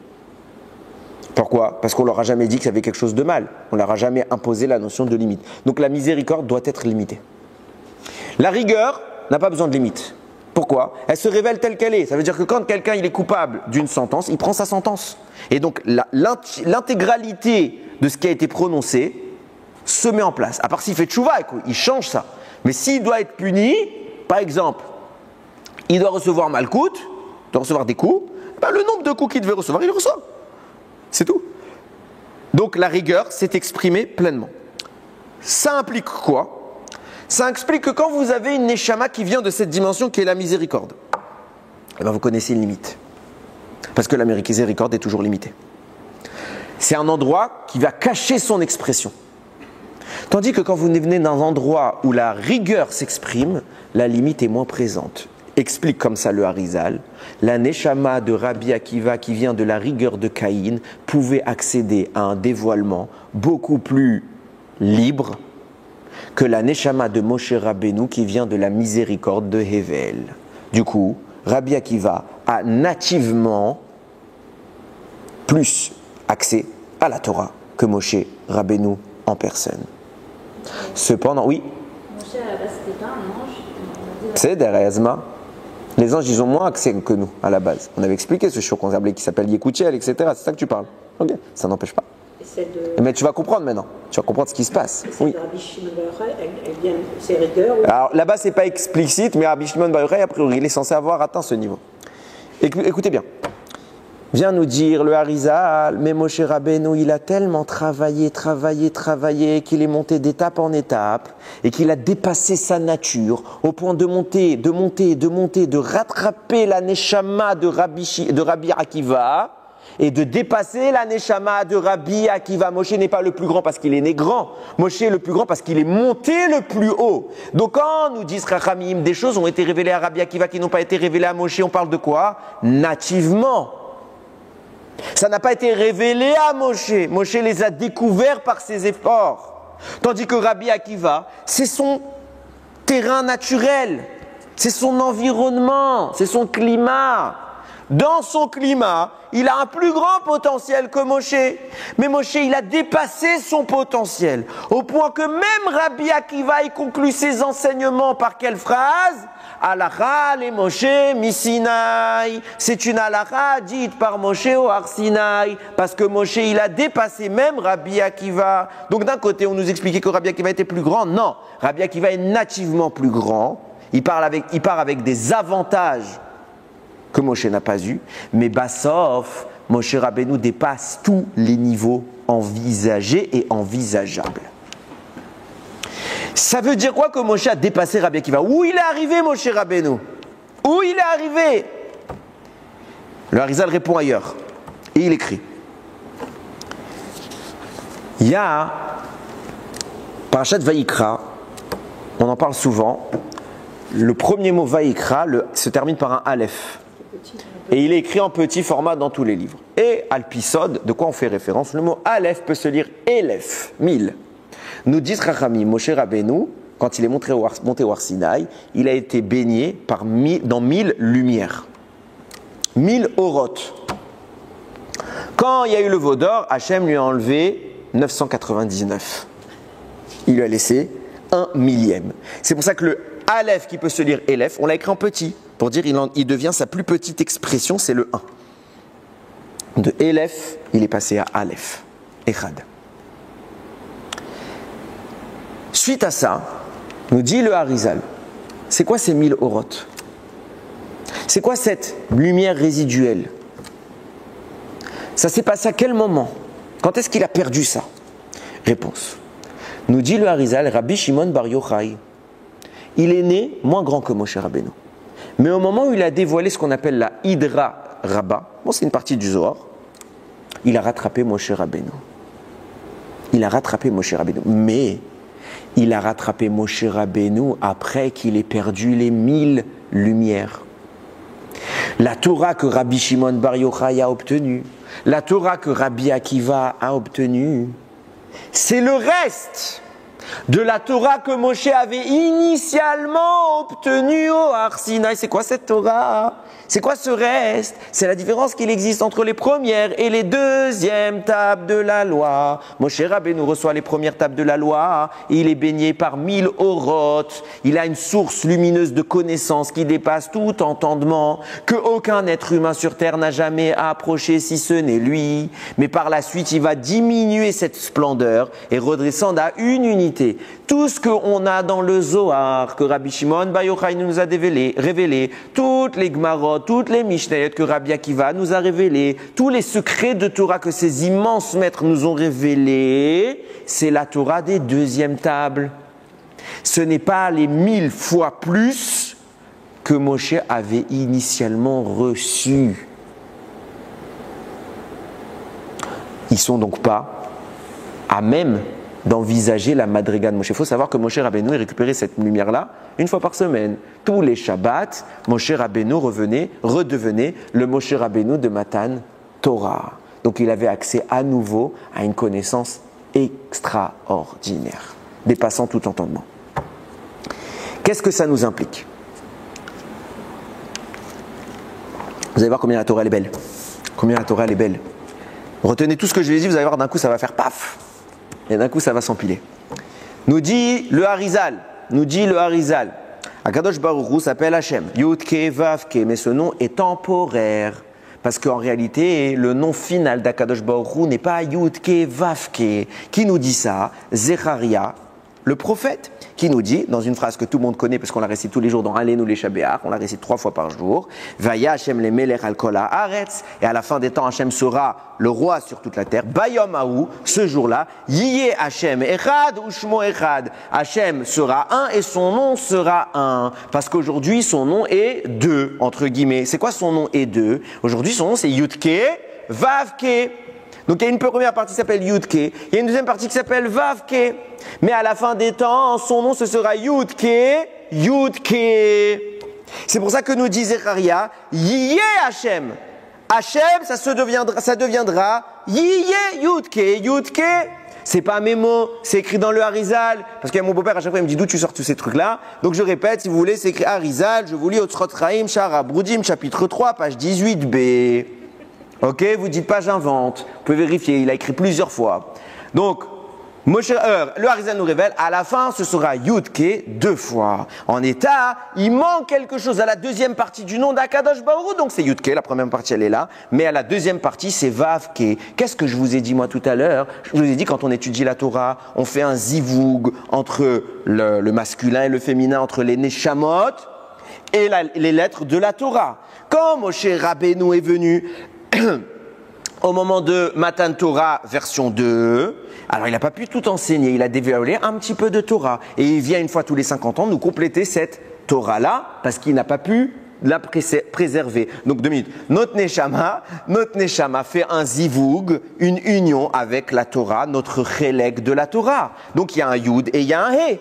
Pourquoi? Parce qu'on leur a jamais dit qu'il y avait quelque chose de mal. On leur a jamais imposé la notion de limite. Donc la miséricorde doit être limitée. La rigueur n'a pas besoin de limite. Pourquoi? Elle se révèle telle qu'elle est. Ça veut dire que quand quelqu'un il est coupable d'une sentence, il prend sa sentence. Et donc l'intégralité de ce qui a été prononcé se met en place. À part s'il fait tchouva, il change ça. Mais s'il doit être puni, par exemple, il doit recevoir malkout, il doit recevoir des coups, ben le nombre de coups qu'il devait recevoir, il le reçoit. C'est tout. Donc la rigueur s'est exprimée pleinement. Ça implique quoi? Ça explique que quand vous avez une neshama qui vient de cette dimension qui est la miséricorde, eh ben vous connaissez une limite. Parce que la miséricorde est toujours limitée. C'est un endroit qui va cacher son expression. Tandis que quand vous venez d'un endroit où la rigueur s'exprime, la limite est moins présente. Explique comme ça le Harizal. La Neshama de Rabbi Akiva qui vient de la rigueur de Caïn pouvait accéder à un dévoilement beaucoup plus libre que la Neshama de Moshe Rabbeinu qui vient de la miséricorde de Hevel. Du coup, Rabbi Akiva a nativement plus accès à la Torah que Moshe Rabbeinu en personne. Cependant, oui. Moshe, à la base, c'était pas un ange. C'est Derazma. Les anges, ils ont moins accès que nous, à la base. On avait expliqué ce show qu'on appelait qui s'appelle Yekutiel, etc. C'est ça que tu parles. Ok, ça n'empêche pas. Et celle de... Mais tu vas comprendre maintenant. Tu vas comprendre ce qui se passe. Celle Oui. de Rabbi Shimon Bar Yochai, elle vient, c'est rigueur ou... Alors là-bas, c'est pas explicite, mais Rabbi Shimon Bar Yochai, a priori, il est censé avoir atteint ce niveau. Écoutez bien. Vient nous dire le Harizal, mais Moshe Rabbeinu, il a tellement travaillé, qu'il est monté d'étape en étape et qu'il a dépassé sa nature au point de monter, de rattraper la Neshama de Rabbi Akiva et de dépasser la Neshama de Rabbi Akiva. Moshe n'est pas le plus grand parce qu'il est né grand. Moshe est le plus grand parce qu'il est monté le plus haut. Donc quand nous disent Rachamim, des choses ont été révélées à Rabbi Akiva qui n'ont pas été révélées à Moshe, on parle de quoi? Nativement. Ça n'a pas été révélé à Moshe. Moshe les a découverts par ses efforts. Tandis que Rabbi Akiva, c'est son terrain naturel, c'est son environnement, c'est son climat. Dans son climat, il a un plus grand potentiel que Moshe. Mais Moshe, il a dépassé son potentiel. Au point que même Rabbi Akiva, il conclut ses enseignements par quelle phrase? Halakha le Moshe mi-Sinaï. C'est une halakha dite par Moshe au Har Sinaï. Parce que Moshe, il a dépassé même Rabbi Akiva. Donc d'un côté, on nous expliquait que Rabbi Akiva était plus grand. Non, Rabbi Akiva est nativement plus grand. Il part avec des avantages que Moshe n'a pas eu. Mais Bassof, Moshe Rabbeinu dépasse tous les niveaux envisagés et envisageables. Ça veut dire quoi que Moshe a dépassé Rabbi Akiva? Où il est arrivé, Moshe Rabbeinu? Où il est arrivé? Le Harizal répond ailleurs. Et il écrit. Il y a Parashat Vayikra, on en parle souvent. Le premier mot Vayikra se termine par un Aleph. Et il est écrit en petit format dans tous les livres. Et Alpisod, de quoi on fait référence? Le mot Aleph peut se lire Elef, 1000. Nous dit Rachamim, Moshe Rabbeinu, quand il est monté au Har Sinaï, il a été baigné dans 1000 lumières. 1000 orotes. Quand il y a eu le veau d'or, Hachem lui a enlevé 999. Il lui a laissé 1/1000. C'est pour ça que le Aleph qui peut se lire Elef, on l'a écrit en petit. Pour dire il devient sa plus petite expression, c'est le 1. De Elef, il est passé à Aleph. Echad. Suite à ça, nous dit le Harizal, c'est quoi ces 1000 orotes? C'est quoi cette lumière résiduelle? Ça s'est passé à quel moment? Quand est-ce qu'il a perdu ça? Réponse. Nous dit le Harizal, Rabbi Shimon Bar Yochai, il est né moins grand que Moshe Rabbeinu. Mais au moment où il a dévoilé ce qu'on appelle la Hydra Rabba, bon, c'est une partie du Zohar, il a rattrapé Moshe Rabbeinu. Il a rattrapé Moshe Rabbeinu. Mais il a rattrapé Moshe Rabbeinu après qu'il ait perdu les 1000 lumières. La Torah que Rabbi Shimon Bar Yochai a obtenue, la Torah que Rabbi Akiva a obtenue, c'est le reste de la Torah que Moshe avait initialement obtenue au Har Sinaï. C'est quoi cette Torah? C'est quoi ce reste? C'est la différence qu'il existe entre les premières et les deuxièmes tables de la loi. Moshe Rabbeinu reçoit les premières tables de la loi. Il est baigné par 1000 orotes. Il a une source lumineuse de connaissance qui dépasse tout entendement, que aucun être humain sur terre n'a jamais approché si ce n'est lui. Mais par la suite, il va diminuer cette splendeur et redescendre à une unité. Tout ce qu'on a dans le Zohar, que Rabbi Shimon Bar Yochai nous a révélé, toutes les Gmarot, toutes les Mishnayot que Rabbi Akiva nous a révélés, tous les secrets de Torah que ces immenses maîtres nous ont révélés, c'est la Torah des deuxièmes tables. Ce n'est pas les 1000 fois plus que Moshe avait initialement reçu. Ils ne sont donc pas à même d'envisager la madriga de Moshe. Il faut savoir que Moshe Rabbeinu récupérait cette lumière-là une fois par semaine. Tous les Shabbats, Moshe Rabbeinu redevenait le Moshe Rabbeinu de Matan Torah. Donc il avait accès à nouveau à une connaissance extraordinaire, dépassant tout entendement. Qu'est-ce que ça nous implique? Vous allez voir combien la Torah elle est belle. Combien la Torah elle est belle. Retenez tout ce que je vous ai dit, vous allez voir d'un coup ça va faire paf. Et d'un coup, ça va s'empiler. Nous dit le Harizal. Akadosh Baruch Hu s'appelle Hachem. Yud Ke Vav Ke. Mais ce nom est temporaire. Parce qu'en réalité, le nom final d'Akadosh Baruch Hu n'est pas Yud-Ke Vav-Ke. Qui nous dit ça? Zecharia, le prophète, qui nous dit, dans une phrase que tout le monde connaît, parce qu'on la récite tous les jours dans Alenu les Shabéach, on la récite 3 fois par jour, Vaya Hashem le Melech al Kol haaretz, et à la fin des temps, Hashem sera le roi sur toute la terre. Bayom Haou, ce jour-là, Yiyeh Hashem Echad ou Shmo Echad. Hashem sera un et son nom sera un. Parce qu'aujourd'hui, son nom est deux, entre guillemets. C'est quoi son nom est deux? Aujourd'hui, son nom c'est Yud-Ke Vav-Ke. Donc il y a une première partie qui s'appelle Yud-Ke, il y a une deuxième partie qui s'appelle Vav-Ke. Mais à la fin des temps, son nom ce sera Yud-Ke, Yud-Ke. C'est pour ça que nous dit Zecharia, Yiyeh Hashem. Hashem, ça deviendra Yiyeh Yud-Ke. Yud-Ke, c'est pas mes mots, c'est écrit dans le Harizal. Parce que mon beau-père à chaque fois il me dit d'où tu sors tous ces trucs-là. Donc je répète, si vous voulez, c'est écrit Harizal. Je vous lis Otzrot Chaim, Shara Brudim, chapitre 3, page 18b. Ok, vous dites pas j'invente, vous pouvez vérifier, il a écrit plusieurs fois. Donc, le Harizal nous révèle, à la fin ce sera Yud-Ke 2 fois. En état, il manque quelque chose à la deuxième partie du nom d'Akadosh Baruch Hu, donc c'est Yud-Ke, la première partie elle est là, mais à la deuxième partie c'est Vav-Ke. Qu'est-ce que je vous ai dit moi tout à l'heure? Je vous ai dit quand on étudie la Torah, on fait un zivoug entre le masculin et le féminin, entre les neshamot et les lettres de la Torah. Quand Moshe Rabbeinu est venu au moment de Matan Torah version 2, alors il n'a pas pu tout enseigner, il a dévoilé un petit peu de Torah. Et il vient une fois tous les 50 ans nous compléter cette Torah-là, parce qu'il n'a pas pu la préserver. Donc 2 minutes. Notre Neshama fait un zivoug, une union avec la Torah, notre chélek de la Torah. Donc il y a un Yud et il y a un He.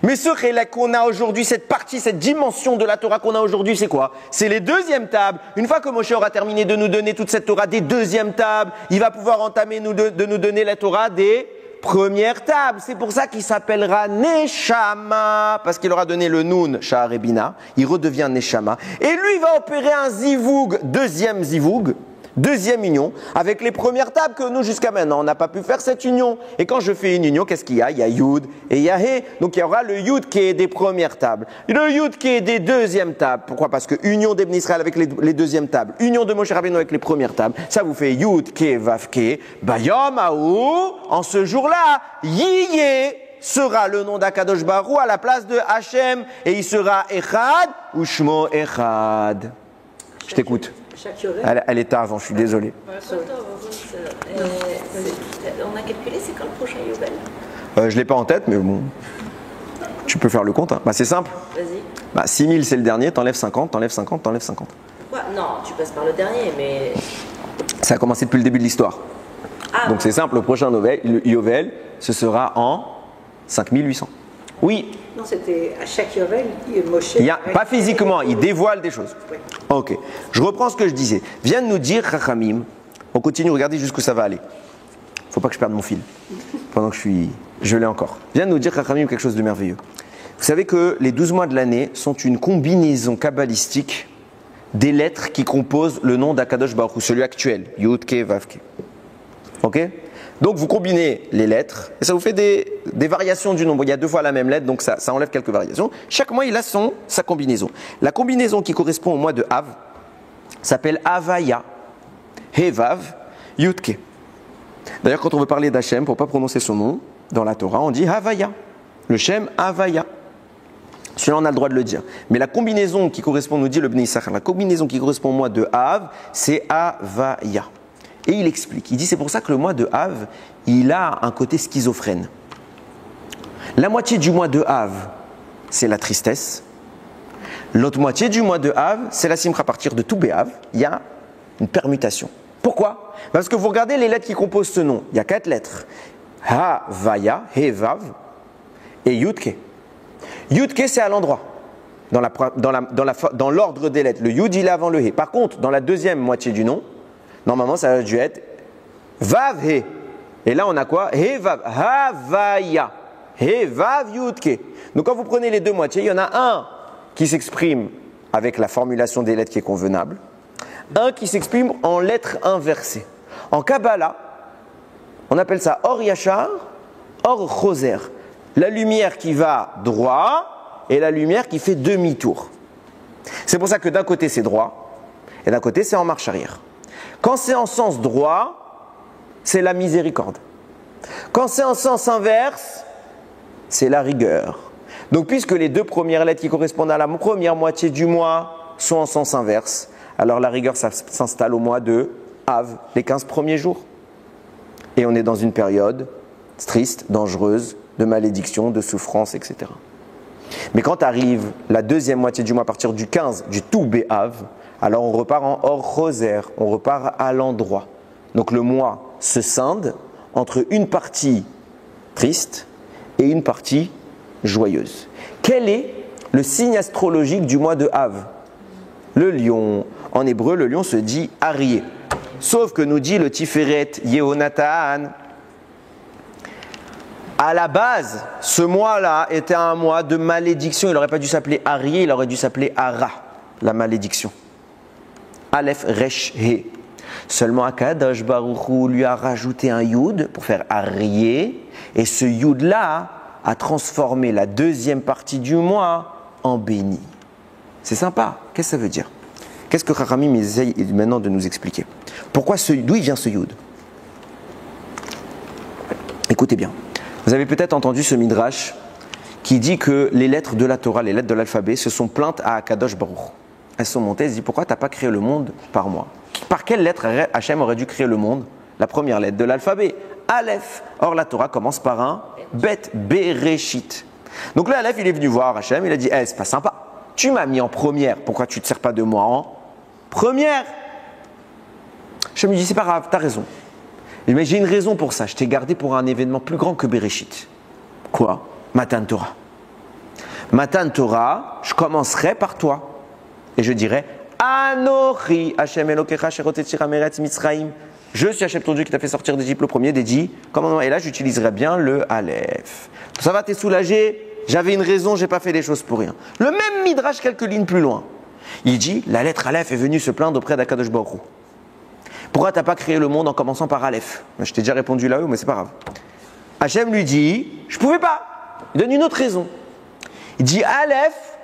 Mais ce chélek qu'on a aujourd'hui, cette partie, cette dimension de la Torah qu'on a aujourd'hui, c'est quoi? C'est les deuxièmes tables. Une fois que Moshe aura terminé de nous donner toute cette Torah des deuxièmes tables, il va pouvoir entamer de nous donner la Torah des premières tables. C'est pour ça qu'il s'appellera Neshama, parce qu'il aura donné le Nun, Sha'ar et Bina, il redevient Neshama. Et lui, il va opérer un zivoug, deuxième union, avec les premières tables que nous, jusqu'à maintenant, on n'a pas pu faire cette union. Et quand je fais une union, qu'est-ce qu'il y a? Il y a Yud et il y a He. Donc il y aura le Yud qui est des premières tables. Le Yud qui est des deuxièmes tables. Pourquoi? Parce que union d'Ebn Israël avec les deuxièmes tables. Union de Moshe Rabbeinu avec les premières tables. Ça vous fait Yud Ke Vav Ke. Bayom Haou, en ce jour-là, Yiyeh sera le nom d'Akadosh Baruch Hu à la place de Hashem. Et il sera Echad ou Shmo Echad. Je t'écoute. Elle est tard avant, je suis désolé. On a calculé, c'est quand le prochain Yovel? Je ne l'ai pas en tête, mais bon, tu peux faire le compte. Hein. Bah, c'est simple. Vas-y. 6000 c'est le dernier, t'enlèves 50, t'enlèves 50, t'enlèves 50. Quoi? Non, tu passes par le dernier, mais... Ça a commencé depuis le début de l'histoire. Ah, donc c'est simple, le prochain Yovel, ce sera en 5800. Oui. Non, c'était à chaque Yovel, Moshe... Pas physiquement, il dévoile des choses. Oui. Ok, je reprends ce que je disais. Viens de nous dire, Chachamim, on continue, regardez jusqu'où ça va aller. Faut pas que je perde mon fil, pendant que je l'ai encore. Viens de nous dire, Chachamim, quelque chose de merveilleux. Vous savez que les 12 mois de l'année sont une combinaison kabbalistique des lettres qui composent le nom d'Akadosh Baruch Hu, celui actuel, Yud Ke Vav Ke. Ok? Donc vous combinez les lettres et ça vous fait des variations du nombre. Il y a 2 fois la même lettre, donc ça enlève quelques variations. Chaque mois, il a sa combinaison. La combinaison qui correspond au mois de Av s'appelle Havaya, Hevav, Yudke. D'ailleurs, quand on veut parler d'Hachem, pour ne pas prononcer son nom, dans la Torah, on dit Havaya. Le Shem Havaya. Celui-là, on a le droit de le dire. Mais la combinaison qui correspond, nous dit le Bnei Issachar, la combinaison qui correspond au mois de Av, c'est Havaya. Et il explique, il dit c'est pour ça que le mois de Av, il a un côté schizophrène. La moitié du mois de Av, c'est la tristesse. L'autre moitié du mois de Av, c'est la simcha. À partir de tout Béav, il y a une permutation. Pourquoi? Parce que vous regardez les lettres qui composent ce nom. Il y a 4 lettres. Havaya, Hevav et Yudke. Yudke, c'est à l'endroit. Dans l'ordre des lettres. Le Yud, il est avant le He. Par contre, dans la deuxième moitié du nom, normalement, ça a dû être Vav He. Et là, on a quoi? He Vav. Havaya. He Vav Yudke. Donc, quand vous prenez les 2 moitiés, il y en a un qui s'exprime avec la formulation des lettres qui est convenable, un qui s'exprime en lettres inversées. En Kabbalah, on appelle ça Or Yachar, Or Choser. La lumière qui va droit et la lumière qui fait demi-tour. C'est pour ça que d'un côté, c'est droit. et d'un côté c'est en marche arrière. Quand c'est en sens droit, c'est la miséricorde. Quand c'est en sens inverse, c'est la rigueur. Donc puisque les deux premières lettres qui correspondent à la première moitié du mois sont en sens inverse, alors la rigueur s'installe au mois de Av, les 15 premiers jours. Et on est dans une période triste, dangereuse, de malédiction, de souffrance, etc. Mais quand arrive la deuxième moitié du mois, à partir du 15, du tout Béav, alors on repart en hors rosaire, on repart à l'endroit. Donc le mois se scinde entre une partie triste et une partie joyeuse. Quel est le signe astrologique du mois de Av? Le lion. En hébreu, le lion se dit Arié. Sauf que nous dit le Tiferet Yehonatan, à la base, ce mois-là était un mois de malédiction. Il n'aurait pas dû s'appeler Arié, il aurait dû s'appeler Ara, la malédiction. Aleph Resh He. Seulement Akadosh Baruch Hu lui a rajouté un Yud pour faire Arié. Et ce Yud-là a transformé la deuxième partie du mois en béni. C'est sympa. Qu'est-ce que ça veut dire? Qu'est-ce que Chachamim essaye maintenant de nous expliquer? D'où il vient ce Yud? Écoutez bien. Vous avez peut-être entendu ce midrash qui dit que les lettres de la Torah, les lettres de l'alphabet, se sont plaintes à Akadosh Baruch. Elles sont montées, elles se disent pourquoi tu n'as pas créé le monde par moi? Par quelle lettre Hachem aurait dû créer le monde? La première lettre de l'alphabet, Aleph. Or la Torah commence par un Bet, Bereshit. Donc là, Aleph, il est venu voir Hachem, il a dit c'est pas sympa. Tu m'as mis en première, pourquoi tu ne te sers pas de moi en première? Hachem lui dit c'est pas grave, tu as raison. Mais j'ai une raison pour ça, je t'ai gardé pour un événement plus grand que Bereshit. Quoi? Matan Torah. Matan Torah, je commencerai par toi. Et je dirai Anochi Hashem Elokecha Sherotetzira Meretz Mitzraim. Je suis Hashem ton Dieu qui t'a fait sortir d'Égypte, le premier des 10 commandements. Et là, j'utiliserai bien le Aleph. Ça va, t'es soulagé? J'avais une raison, j'ai pas fait les choses pour rien. Le même Midrash quelques lignes plus loin. Il dit la lettre Aleph est venue se plaindre auprès d'Akadosh Baruch Hu. Pourquoi tu n'as pas créé le monde en commençant par Aleph? Je t'ai déjà répondu là-haut, mais c'est pas grave. Hachem lui dit, je ne pouvais pas. Il donne une autre raison. Il dit Aleph,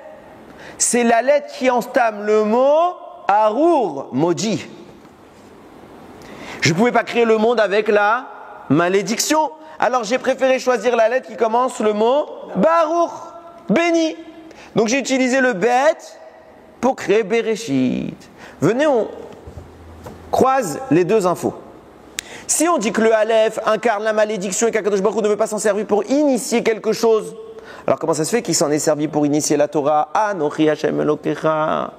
c'est la lettre qui entame le mot Arour, maudit. Je ne pouvais pas créer le monde avec la malédiction. Alors j'ai préféré choisir la lettre qui commence le mot Baruch, béni. Donc j'ai utilisé le Bet pour créer Bereshit. Venez, on croise les deux infos. Si on dit que le Aleph incarne la malédiction et qu'Akadosh Baruch Hu ne veut pas s'en servir pour initier quelque chose, alors comment ça se fait qu'il s'en est servi pour initier la Torah? Anochi Hashem Elokecha.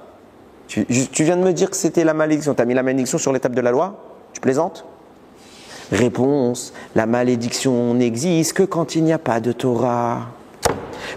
Tu viens de me dire que c'était la malédiction. Tu as mis la malédiction sur l'étape de la loi? Tu plaisantes? Réponse, la malédiction n'existe que quand il n'y a pas de Torah.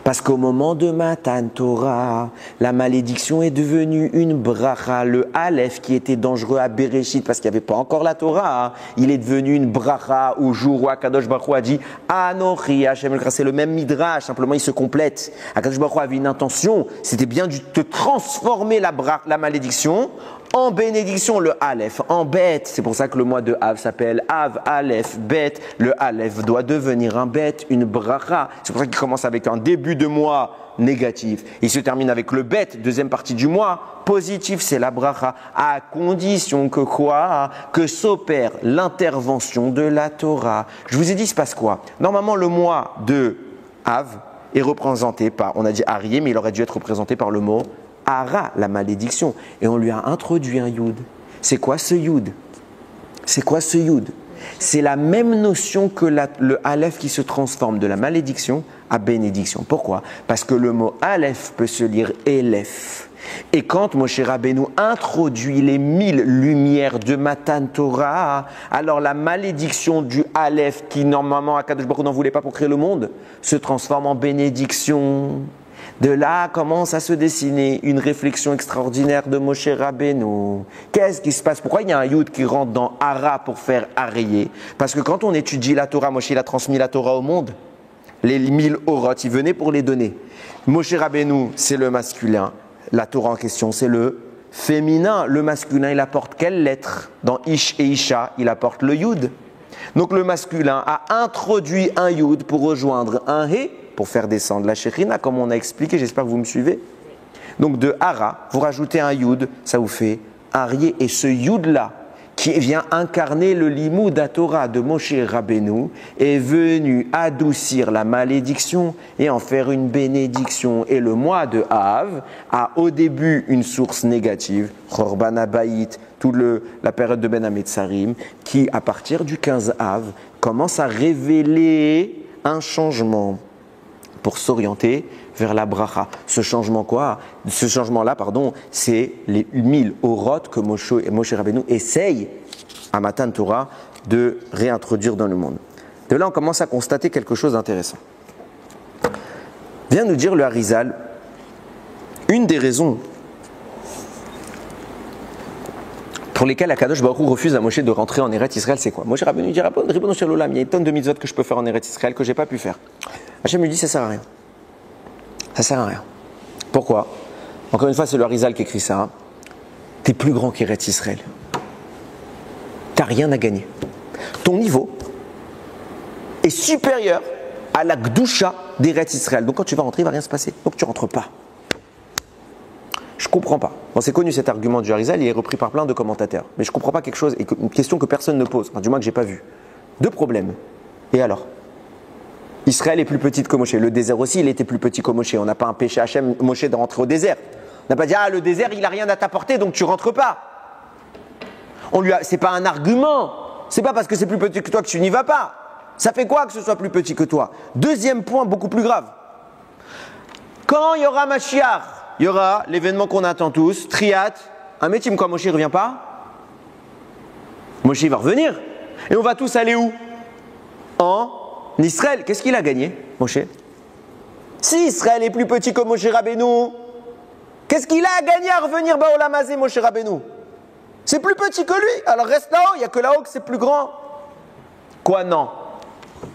Parce qu'au moment de Matan Torah, la malédiction est devenue une bracha. Le Aleph qui était dangereux à Bereshit parce qu'il n'y avait pas encore la Torah, il est devenu une bracha au jour où Akadosh Baruch Hu a dit Anochi Hashem Elokecha. C'est le même midrash, simplement il se complète. Akadosh Baruch Hu avait une intention, c'était bien de transformer la malédiction en bénédiction, le Aleph, en bête. C'est pour ça que le mois de Av s'appelle Av, Aleph, bête. Le Aleph doit devenir un bête, une bracha. C'est pour ça qu'il commence avec un début de mois négatif. Il se termine avec le bête, deuxième partie du mois. Positif, c'est la bracha. À condition que quoi? Que s'opère l'intervention de la Torah. Je vous ai dit, il se passe quoi? Normalement, le mois de Av est représenté par, on a dit Arié, mais il aurait dû être représenté par le mot Ara, la malédiction. Et on lui a introduit un Yud. C'est quoi ce Yud? C'est quoi ce Yud? C'est la même notion que le Aleph qui se transforme de la malédiction à bénédiction. Pourquoi? Parce que le mot Aleph peut se lire Elef. Et quand Moshe Rabbeinu introduit les 1000 lumières de Matan Torah, alors la malédiction du Aleph, qui normalement Akadosh Baruch Hu n'en voulait pas pour créer le monde, se transforme en bénédiction. De là commence à se dessiner une réflexion extraordinaire de Moshe Rabbeinu. Qu'est-ce qui se passe? Pourquoi il y a un Yud qui rentre dans Ara pour faire Arié? Parce que quand on étudie la Torah, Moshe il a transmis la Torah au monde. Les 1000 Orot, il venait pour les donner. Moshe Rabbeinu, c'est le masculin. La Torah en question, c'est le féminin. Le masculin, il apporte quelle lettre? Dans Ish et Isha, il apporte le Yud. Donc le masculin a introduit un Yud pour rejoindre un He, pour faire descendre la Shekhinah, comme on a expliqué, j'espère que vous me suivez. Donc de Ara, vous rajoutez un Yud, ça vous fait Arié, et ce Yud-là, qui vient incarner le Limoud à Torah de Moshe Rabbeinu, est venu adoucir la malédiction et en faire une bénédiction. Et le mois de Av a au début une source négative, Chorban Habayit, toute la période de Ben Hametzarim, qui à partir du 15 Av commence à révéler un changement pour s'orienter vers la bracha. Ce changement-là, c'est les 1000 orot que Moshe Rabbeinu essaye à Matan Torah de réintroduire dans le monde. De là, on commence à constater quelque chose d'intéressant. Vient nous dire le Harizal, une des raisons pour lesquelles Akadosh Baruch Hu refuse à Moshe de rentrer en Eretz Israël, c'est quoi? Moshe Rabbeinu dit, Ribono shel olam, il y a une tonne de mitzvot que je peux faire en Eretz Israël que je n'ai pas pu faire. Hachem lui dit, ça sert à rien. Ça sert à rien. Pourquoi? Encore une fois, c'est le Harizal qui écrit ça. Tu es plus grand qu'Eretz Israël. Tu n'as rien à gagner. Ton niveau est supérieur à la Gdusha d'Eretz Israël. Donc quand tu vas rentrer, il ne va rien se passer. Donc tu ne rentres pas. Je ne comprends pas. Bon, c'est connu cet argument du Harizal, il est repris par plein de commentateurs. Mais je ne comprends pas quelque chose, une question que personne ne pose, enfin, du moins que je n'ai pas vu. Deux problèmes. Et alors? Israël est plus petite que Moshe. Le désert aussi, il était plus petit que Moshe. On n'a pas un péché Hachem, Moshe, de rentrer au désert. On n'a pas dit, ah, le désert, il n'a rien à t'apporter, donc tu rentres pas. C'est pas un argument. C'est pas parce que c'est plus petit que toi que tu n'y vas pas. Ça fait quoi que ce soit plus petit que toi? Deuxième point, beaucoup plus grave. Quand il y aura Mashiach, il y aura l'événement qu'on attend tous, Triat, un métier, quoi, Moshe ne revient pas? Moshe va revenir. Et on va tous aller où? En Israël. Qu'est-ce qu'il a gagné, Moshe? Si Israël est plus petit que Moshe Rabbeinu, qu'est-ce qu'il a gagné à revenir Baolam Hazé, Moshe Rabbeinu? C'est plus petit que lui. Alors reste là-haut, il n'y a que là-haut que c'est plus grand. Quoi, non?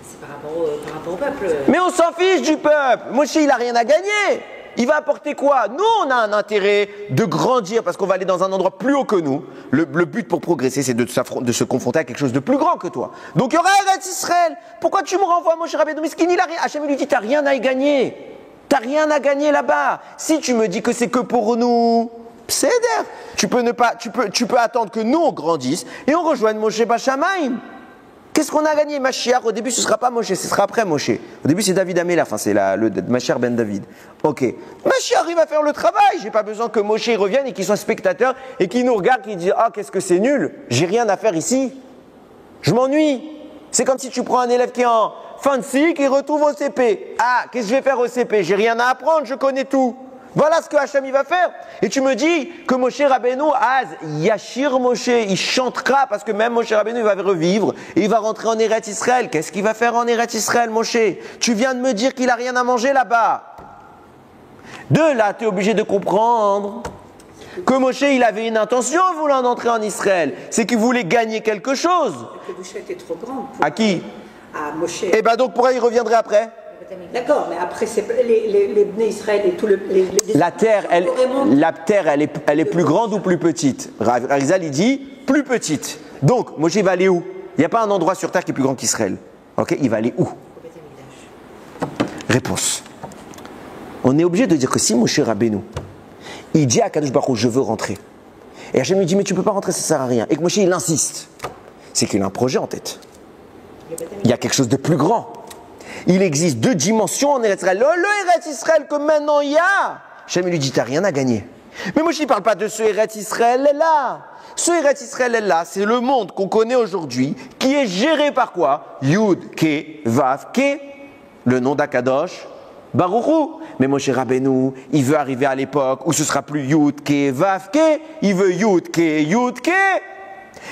C'est par rapport au peuple. Mais on s'en fiche du peuple. Moshe, il n'a rien à gagner. Il va apporter quoi? Nous, on a un intérêt de grandir parce qu'on va aller dans un endroit plus haut que nous. Le but pour progresser, c'est de se confronter à quelque chose de plus grand que toi. Donc il y aura Eretz Israël. Pourquoi tu me renvoies, Moshe Rabbeinu? Miskin, il a rien. Hachem lui dit, t'as rien à y gagner. T'as rien à gagner là-bas. Si tu me dis que c'est que pour nous, c'est d'air. Tu peux attendre que nous on grandisse et on rejoigne Moshe Bashamaim. Qu'est-ce qu'on a gagné? Mashiach, au début, ce ne sera pas Moshe, ce sera après Moshe. Au début, c'est David Améla, c'est le Mashiach ben David. Ok. Mashiach, il va faire le travail. J'ai pas besoin que Moshe revienne et qu'il soit spectateur et qu'il nous regarde, qu'il dise, ah, qu'est-ce que c'est nul. J'ai rien à faire ici. Je m'ennuie. C'est comme si tu prends un élève qui est en fin de cycle et retrouve au CP. Ah, qu'est-ce que je vais faire au CP? J'ai rien à apprendre, je connais tout. Voilà ce que Hachem il va faire. Et tu me dis que Moshe Rabbeinu, Yashir Moshe, il chantera parce que même Moshe Rabbeinu il va revivre et il va rentrer en Eretz Israël. Qu'est-ce qu'il va faire en Eretz Israël, Moshe? Tu viens de me dire qu'il n'a rien à manger là-bas. De là, tu es obligé de comprendre que Moshe il avait une intention en voulant entrer en Israël. C'est qu'il voulait gagner quelque chose. La Kedusha était trop grande. À qui? À Moshe. Et bien donc pourquoi il reviendrait après? D'accord, mais après, c'est les Bnei Israël et tout le. La terre, elle est plus grande ou plus petite? Harizal, il dit plus petite. Donc, Moshe va aller où? Il n'y a pas un endroit sur terre qui est plus grand qu'Israël. Ok, il va aller où? Réponse. On est obligé de dire que si Moshe Rabbeinu, il dit à Kadosh Baruch Hu, je veux rentrer. Et Hachem lui dit, mais tu ne peux pas rentrer, ça ne sert à rien. Et que Moshe, il insiste. C'est qu'il a un projet en tête. Il y a quelque chose de plus grand. Il existe deux dimensions en Eretz Israël. Le Eretz Israël que maintenant il y a, Hachem lui dit, tu n'as rien à gagner. Mais Moshe ne parle pas de ce Eretz Israël-là. Ce Eretz Israël-là, c'est le monde qu'on connaît aujourd'hui, qui est géré par quoi? Yud, Ke, Vav, Ke, le nom d'Akadosh, Baruch Hu. Mais Moshe Rabbeinu, il veut arriver à l'époque où ce sera plus Yud, Ke, Vav, Ke, il veut Yud, Ke.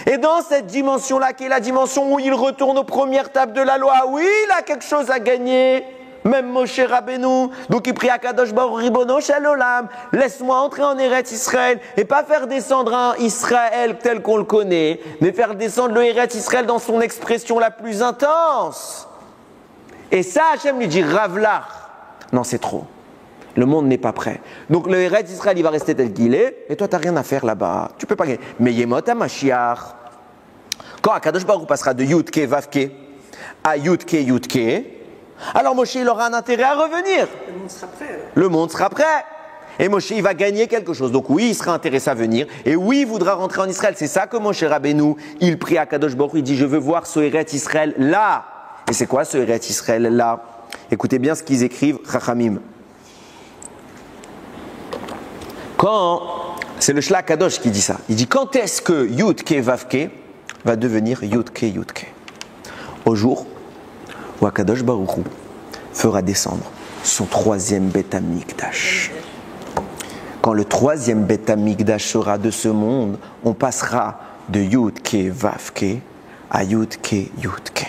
Et dans cette dimension-là, qui est la dimension où il retourne aux premières tables de la loi, oui, il a quelque chose à gagner. Même Moshe Rabbeinu, donc il prie à Kadosh Baruch Hu, Ribono shel olam, laisse-moi entrer en Eretz Israël et pas faire descendre un Israël tel qu'on le connaît, mais faire descendre le Eretz Israël dans son expression la plus intense. Et ça, Hachem lui dit, Ravlach, non c'est trop. Le monde n'est pas prêt. Donc le Eretz Israël, il va rester tel qu'il est, et toi, tu n'as rien à faire là-bas. Tu ne peux pas gagner. Mais Yemot HaMashiach, quand Akadosh Baruch Hu passera de Yud Ke Vav Ke à Yud Ke, alors Moshe, il aura un intérêt à revenir. Le monde sera prêt alors. Le monde sera prêt. Et Moshe, il va gagner quelque chose. Donc oui, il sera intéressé à venir. Et oui, il voudra rentrer en Israël. C'est ça que Moshe Rabbeinu, il prie à Kadosh Baruch Hu. Il dit, je veux voir ce Eretz Israël là. Et c'est quoi ce Eretz Israël là? Écoutez bien ce qu'ils écrivent, Chachamim. Quand, c'est le Shlach Kadosh qui dit ça. Il dit, quand est-ce que Yud Ke Vav Ke va devenir Yud Ke Yud Ke? Au jour où Akadosh Baruch Hu fera descendre son troisième Beth Amikdash. Quand le troisième Beth Amikdash sera de ce monde, on passera de Yud Ke Vav Ke à Yud Ke Yud Ke.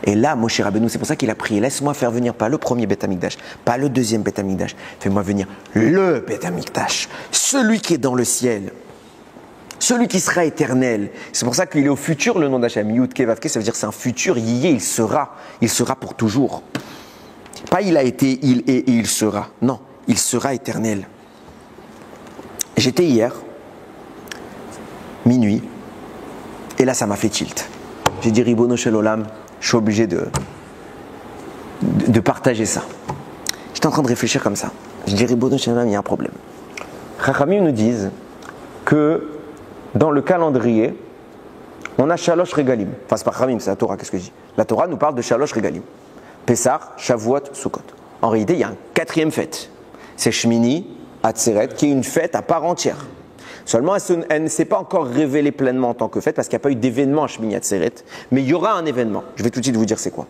Et là, Moshe Rabbeinu, c'est pour ça qu'il a prié, laisse-moi faire venir pas le premier Beth Amikdash, pas le deuxième Beth Amikdash, fais-moi venir le Beth Amikdash, celui qui est dans le ciel, celui qui sera éternel. C'est pour ça qu'il est au futur, le nom d'Hachem. Yud Ke Vav Ke, ça veut dire que c'est un futur, il y est, il sera pour toujours. Pas il a été, il est et il sera. Non, il sera éternel. J'étais hier, minuit, et là ça m'a fait tilt. J'ai dit Ribono Shel Olam, je suis obligé de partager ça. J'étais en train de réfléchir comme ça. Je dis Ribono Shel Olam, il y a un problème. Chachamim nous disent que dans le calendrier, on a Shalosh Regalim. Enfin, c'est pas Chachamim, c'est la Torah, qu'est-ce que je dis? La Torah nous parle de Shalosh Regalim. Pessah, Shavuot, Sukkot. En réalité, il y a un quatrième fête. C'est Shmini, Atzeret, qui est une fête à part entière. Seulement, elle ne s'est pas encore révélée pleinement en tant que fête parce qu'il n'y a pas eu d'événement à Shmini Atzeret. Mais il y aura un événement. Je vais tout de suite vous dire c'est quoi.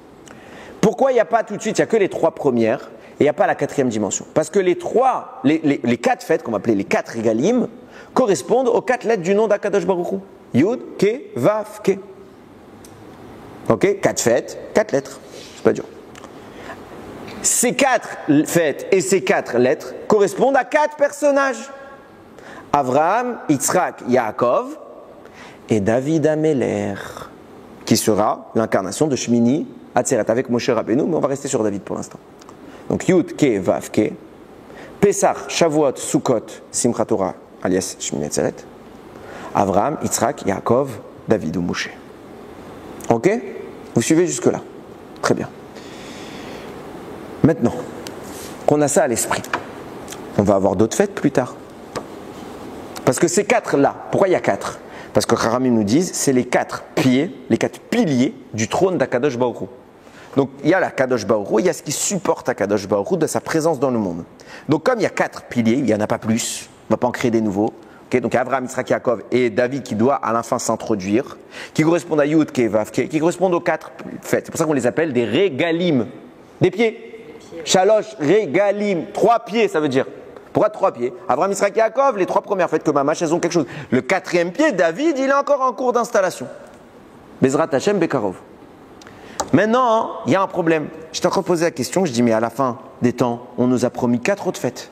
Pourquoi il n'y a pas tout de suite, il n'y a que les trois premières et il n'y a pas la quatrième dimension? Parce que les quatre fêtes, qu'on va appeler les quatre Regalim, correspondent aux quatre lettres du nom d'Akadosh Baruch Hu. Yud, Ke, Vav, Ke. Ok, quatre fêtes, quatre lettres. C'est pas dur. Ces quatre fêtes et ces quatre lettres correspondent à quatre personnages. Avraham, Yitzhak, Yaakov et David Améler, qui sera l'incarnation de Shmini Atzeret avec Moshe Rabbeinu, mais on va rester sur David pour l'instant. Donc Yud, Ke, Vav, Ke, Pessah, Shavuot, Sukkot, Simchat Torah, alias Shmini Atzeret, Avraham, Yitzhak, Yaakov, David ou Moshe. Ok? Vous suivez jusque-là? Très bien. Maintenant qu'on a ça à l'esprit, on va avoir d'autres fêtes plus tard. Parce que ces quatre-là, pourquoi il y a quatre? Parce que Chachamim nous disent, c'est les quatre pieds, les quatre piliers du trône d'Akadosh Baruch Hu. Donc il y a la Kadosh Baruch Hu, il y a ce qui supporte Akadosh Baruch Hu de sa présence dans le monde. Donc comme il y a quatre piliers, il n'y en a pas plus, on ne va pas en créer des nouveaux. Okay, donc Avraham, Yitzhak, Yaakov et David qui doit à la fin s'introduire, qui correspondent à Yud, Ke, Vav, Ke, qui correspondent aux quatre fêtes. C'est pour ça qu'on les appelle des Regalim, des pieds. Shalosh, Regalim, trois pieds ça veut dire. Pourquoi trois pieds? Avraham, Yitzhak, Yaakov, les trois premières fêtes que Mamash, elles ont quelque chose. Le quatrième pied, David, il est encore en cours d'installation. Bezrat Hashem, Bekarov. Maintenant, il y a un problème. J'étais en train de poser la question, je dis mais à la fin des temps, on nous a promis quatre autres fêtes.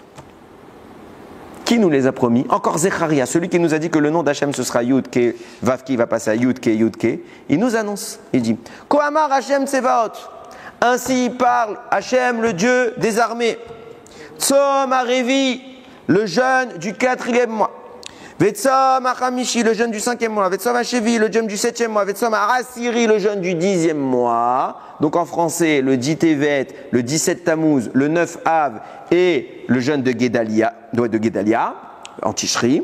Qui nous les a promis? Encore Zecharia, celui qui nous a dit que le nom d'Hachem ce sera Yud Ke Vav Ke, il va passer à Yud Ke Yud Ke. Il nous annonce, il dit Kohamar Hachem Tsevaot. Ainsi il parle Hachem, le Dieu des armées. Tzom Arevi, le jeûne du quatrième mois. Vetzom Achamishi, le jeûne du cinquième mois. Vetzom Hashevi, le jeûne du septième mois. Vetzom Arasiri, le jeûne du 10e mois. Donc en français, le 10 Tevet, le 17 Tammuz, le 9 Av et le jeûne de Guédalia, en Tishri.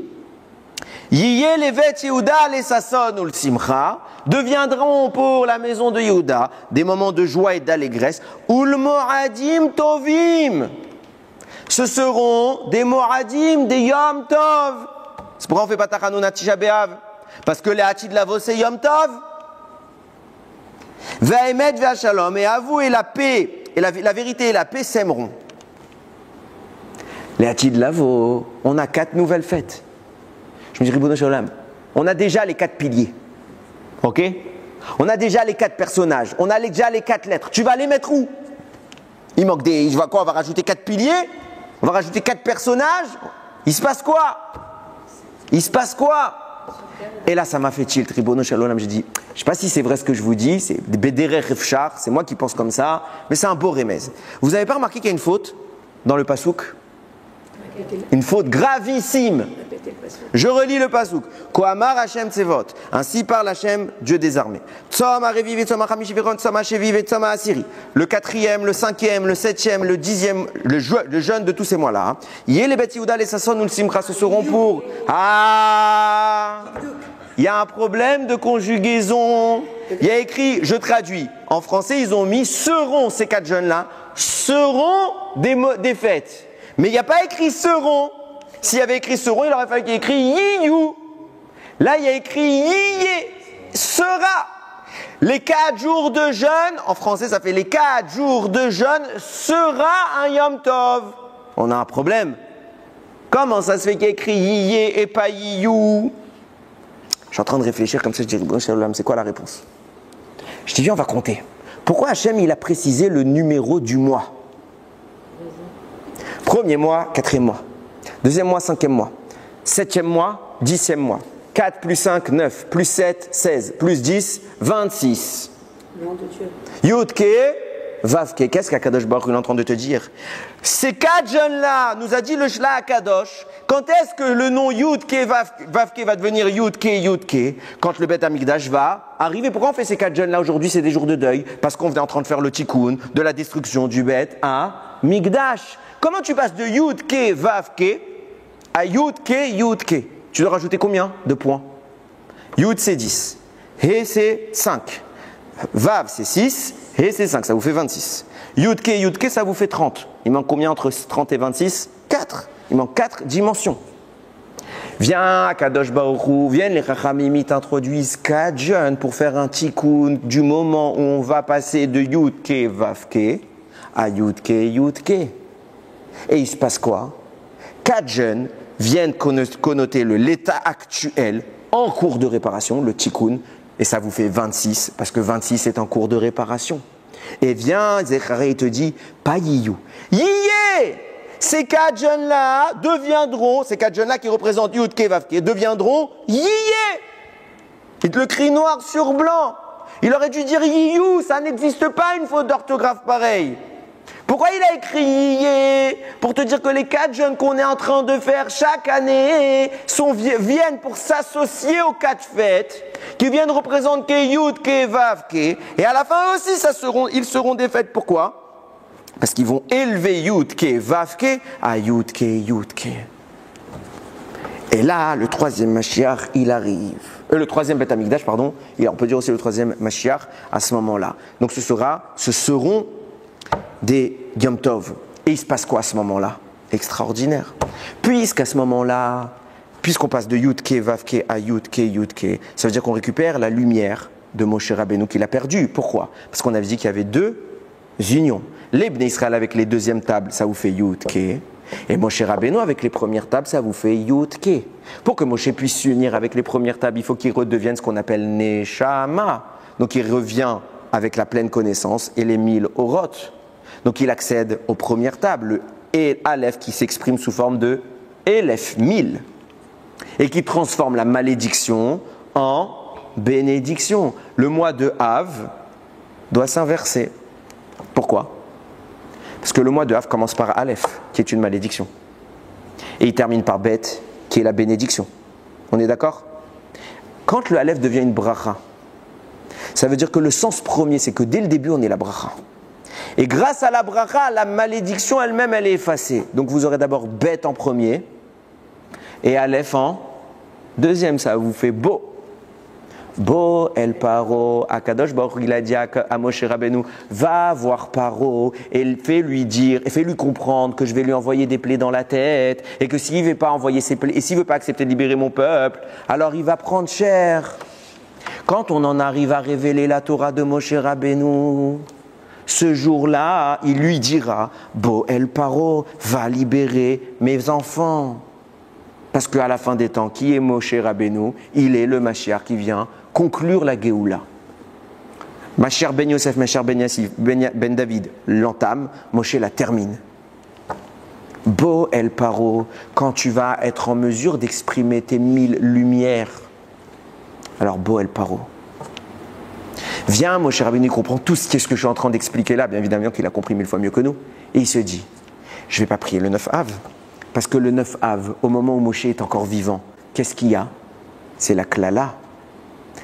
Yiyé levet Yehuda les Sasson ou le Simcha deviendront pour la maison de Yehuda des moments de joie et d'allégresse. Ul Moadim Tovim. Ce seront des Moadim, des Yom Tov. C'est pourquoi on ne fait pas Tachanun Tisha B'Av. Parce que les Hatid Lavo c'est Yom Tov. Ve'emet ve'ashalom, et avou et la paix, et la vérité et la paix s'aimeront. Les Hatid Lavo, on a quatre nouvelles fêtes. Je me dis, Ribono Shel Olam, on a déjà les quatre piliers. Ok? On a déjà les quatre personnages. On a déjà les quatre lettres. Tu vas les mettre où? Il manque des. Je vois quoi? On va rajouter quatre piliers? On va rajouter quatre personnages? Il se passe quoi? Il se passe quoi? Et là, ça m'a fait tilt, Ribono Shel Olam. J'ai dit, je ne sais pas si c'est vrai ce que je vous dis, c'est des Bédéré Refchar, c'est moi qui pense comme ça, mais c'est un beau remèze. Vous n'avez pas remarqué qu'il y a une faute dans le pasouk? Une faute gravissime. Je relis le pasouk. Koamar Hashem Tsevot. Ainsi parle Hashem, Dieu des armées. Tzom Areviv et Tzom Achamishiviron, Tzom Hasheviv et Tzom Asiri. Le 4e, le 5e, le 7e, le 10e, le jeûne de tous ces mois-là. Yé les Bet Yehuda, les Sasson ou le Simcha, ce seront pour. Ah! Il y a un problème de conjugaison. Il y a écrit, je traduis. En français, ils ont mis seront, ces 4 jeunes-là, seront des fêtes. Mais il n'y a pas écrit seront. S'il y avait écrit seront, il aurait fallu qu'il y ait écrit yiyou. Là, il y a écrit yiyé, sera. Les 4 jours de jeûne, en français, ça fait les 4 jours de jeûne sera un Yom Tov. On a un problème. Comment ça se fait qu'il y a écrit yiyé et pas yiyou? Je suis en train de réfléchir comme ça, je dis, bon, c'est quoi la réponse? Je dis, viens, on va compter. Pourquoi Hachem, il a précisé le numéro du mois? Premier mois, 4e mois. Deuxième mois, 5e mois. 7e mois, 10e mois. 4 plus 5, 9. Plus 7, 16. Plus 10, 26. Nom de Dieu. Yudke, Vavke. Qu'est-ce qu'Akadosh Baruch Hu est en train de te dire? Ces 4 jeunes-là, nous a dit le Shla Akadosh, quand est-ce que le nom Yudke, Vavke va devenir Yudke, Yudke? Quand le Beth Amikdash va arriver. Pourquoi on fait ces 4 jeunes-là aujourd'hui? C'est des jours de deuil. Parce qu'on est en train de faire le tikkun de la destruction du Beth Amikdash. Comment tu passes de Yudke, Vavke à Yudke, Yudke? Tu dois rajouter combien de points? Yud c'est 10. He c'est 5. Vav c'est 6. He c'est 5. Ça vous fait 26. Yudke, Yudke, ça vous fait 30. Il manque combien entre 30 et 26? 4. Il manque 4 dimensions. Viens, Kadosh Baruch Hu, viennent les Chachamim t'introduisent 4 jeunes pour faire un tikkun du moment où on va passer de Yudke, Vavke à Yudke, Yudke. Et il se passe quoi? 4 jeunes viennent connoter l'état actuel en cours de réparation, le tikkun, et ça vous fait 26, parce que 26 est en cours de réparation. Et vient, Zechariah te dit, pas yiyou. Yiyé! Ces 4 jeunes-là deviendront, ces 4 jeunes-là qui représentent Yudke, Vavke, deviendront yiyé! Il te le crie noir sur blanc. Il aurait dû dire yiyou, ça n'existe pas une faute d'orthographe pareille. Pourquoi il a écrit yiyé? Pour te dire que les 4 jeunes qu'on est en train de faire chaque année viennent pour s'associer aux 4 fêtes qui viennent représenter Yudke, Vavke. Et à la fin aussi, ils seront des fêtes. Pourquoi? Parce qu'ils vont élever Yudke, Vavke à Yudke, Yudke. Et là, le 3e Mashiach, il arrive. Le 3e Beth Amikdash, pardon. On peut dire aussi le 3e Mashiach à ce moment-là. Donc ce seront des Yom Tov. Et il se passe quoi à ce moment-là? Extraordinaire. Puisqu'à ce moment-là, puisqu'on passe de Yudke, Vavke à Yudke, Yudke, ça veut dire qu'on récupère la lumière de Moshe Rabbeinu qu'il a perdue. Pourquoi? Parce qu'on avait dit qu'il y avait 2 unions. Les Bnei Israël avec les 2e tables, ça vous fait Yudke. Et Moshe Rabbeinu avec les premières tables, ça vous fait Yudke. Pour que Moshe puisse s'unir avec les premières tables, il faut qu'il redevienne ce qu'on appelle Neshama. Donc il revient avec la pleine connaissance et les 1000 Orot. Donc il accède aux premières tables, et Aleph qui s'exprime sous forme de Elef, 1000, et qui transforme la malédiction en bénédiction. Le mois de Av doit s'inverser. Pourquoi? Parce que le mois de Av commence par Aleph, qui est une malédiction, et il termine par Bet, qui est la bénédiction. On est d'accord? Quand le Aleph devient une bracha, ça veut dire que le sens premier, c'est que dès le début, on est la bracha. Et grâce à la bracha, la malédiction elle-même, elle est effacée. Donc vous aurez d'abord Bet en premier et Aleph en deuxième. Ça vous fait beau. Beau El Paro. Akadosh Baruch il a dit à Moshe Rabbeinu, va voir Paro et fais-lui dire, et fais-lui comprendre que je vais lui envoyer des plaies dans la tête et que s'il ne veut pas envoyer ses plaies, et s'il ne veut pas accepter de libérer mon peuple, alors il va prendre cher. Quand on en arrive à révéler la Torah de Moshe Rabbeinu, ce jour-là, il lui dira, Bo El Paro, va libérer mes enfants. Parce qu'à la fin des temps, qui est Moshe Rabbeinu? Il est le Mashiach qui vient conclure la Géoula. Mashiach ben Yosef, Mashiach ben Yassif, ben David l'entame, Moshe la termine. Bo El Paro, quand tu vas être en mesure d'exprimer tes 1000 lumières, alors Bo El Paro. Viens, Moshe Rabbeinu comprend tout ce que je suis en train d'expliquer là, bien évidemment qu'il a compris 1000 fois mieux que nous. Et il se dit, je ne vais pas prier le 9 Av, Parce que le 9 Av, au moment où Moshe est encore vivant, qu'est-ce qu'il y a? C'est la klala,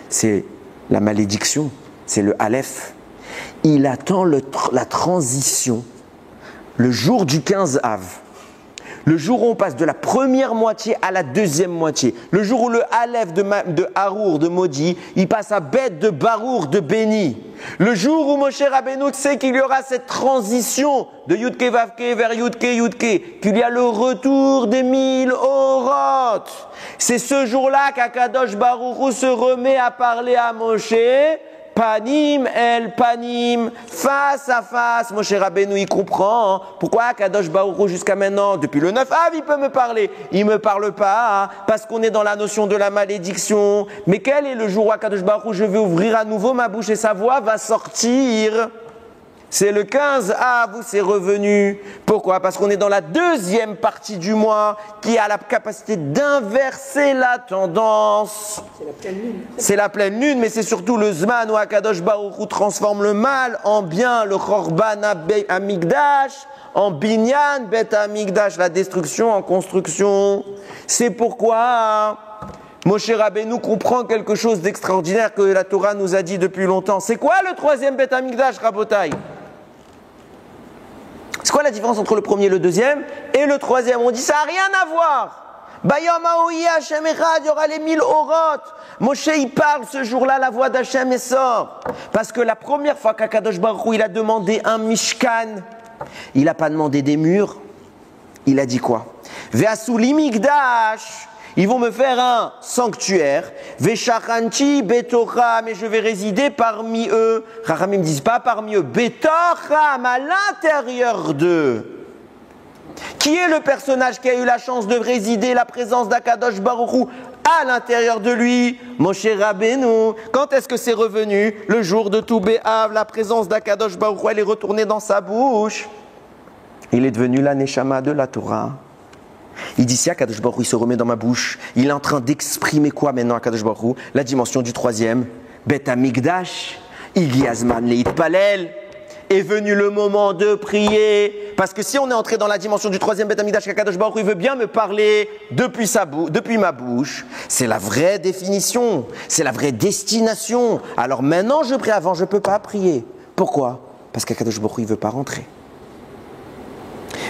c'est la malédiction, c'est le Aleph. Il attend la transition, le jour du 15 Av. Le jour où on passe de la première moitié à la deuxième moitié. Le jour où le Aleph de Harour, de maudit, il passe à Bet de Barour, de béni. Le jour où Moshe Rabbeinu sait qu'il y aura cette transition de Yudke Vavke vers Yudke Yudke, qu'il y a le retour des 1000 Orot. C'est ce jour-là qu'Akadosh Baruch Hu se remet à parler à Moshe. Panim el panim, face à face. Moshe Rabbeinu, il comprend pourquoi Kadosh Baruch Hu jusqu'à maintenant, depuis le 9 Av, il peut me parler. Il me parle pas parce qu'on est dans la notion de la malédiction. Mais quel est le jour où Kadosh Baruch Hu, je vais ouvrir à nouveau ma bouche et sa voix va sortir? C'est le 15 Av où c'est revenu. Pourquoi? Parce qu'on est dans la deuxième partie du mois qui a la capacité d'inverser la tendance. C'est la pleine lune. C'est la pleine lune, mais c'est surtout le Zman où Akadosh Baruch Hu transforme le mal en bien, le Chorban Amigdash en Binyan Bet Amigdash, la destruction en construction. C'est pourquoi Moshe Rabbeinu comprend quelque chose d'extraordinaire que la Torah nous a dit depuis longtemps. C'est quoi le troisième Bet Amigdash, Rabotai? C'est quoi la différence entre le premier et le deuxième? Et le troisième, on dit ça n'a rien à voir. Bayom Haohi Hashem Echad, il y aura les 1000 Orot. Moshe, il parle ce jour-là, la voix d'Hachem sort. Parce que la première fois qu'Akadosh Baruch Hu, il a demandé un Mishkan, il n'a pas demandé des murs. Il a dit quoi? Ve'asuli Migdash. Ils vont me faire un sanctuaire. Veshachanti betocham, et je vais résider parmi eux. Chachamim ne disent pas parmi eux. Betocham, à l'intérieur d'eux. Qui est le personnage qui a eu la chance de résider la présence d'Akadosh Baruch Hu à l'intérieur de lui? Moshe Rabbeinu. Quand est-ce que c'est revenu? Le jour de Tou B'Av, la présence d'Akadosh Baruch Hu, elle est retournée dans sa bouche. Il est devenu la Neshama de la Torah. Il dit si Akadosh Baruch Hu, il se remet dans ma bouche, il est en train d'exprimer quoi maintenant Akadosh Baruch Hu? La dimension du troisième, Bet Amigdash, Iliazman Leitpalel, est venu le moment de prier. Parce que si on est entré dans la dimension du troisième Bet Amigdash, qu'Akadosh Baruch Hu, il veut bien me parler depuis ma bouche, c'est la vraie définition, c'est la vraie destination. Alors maintenant je prie, avant je ne peux pas prier. Pourquoi? Parce qu'Akadosh Baruch Hu, il ne veut pas rentrer.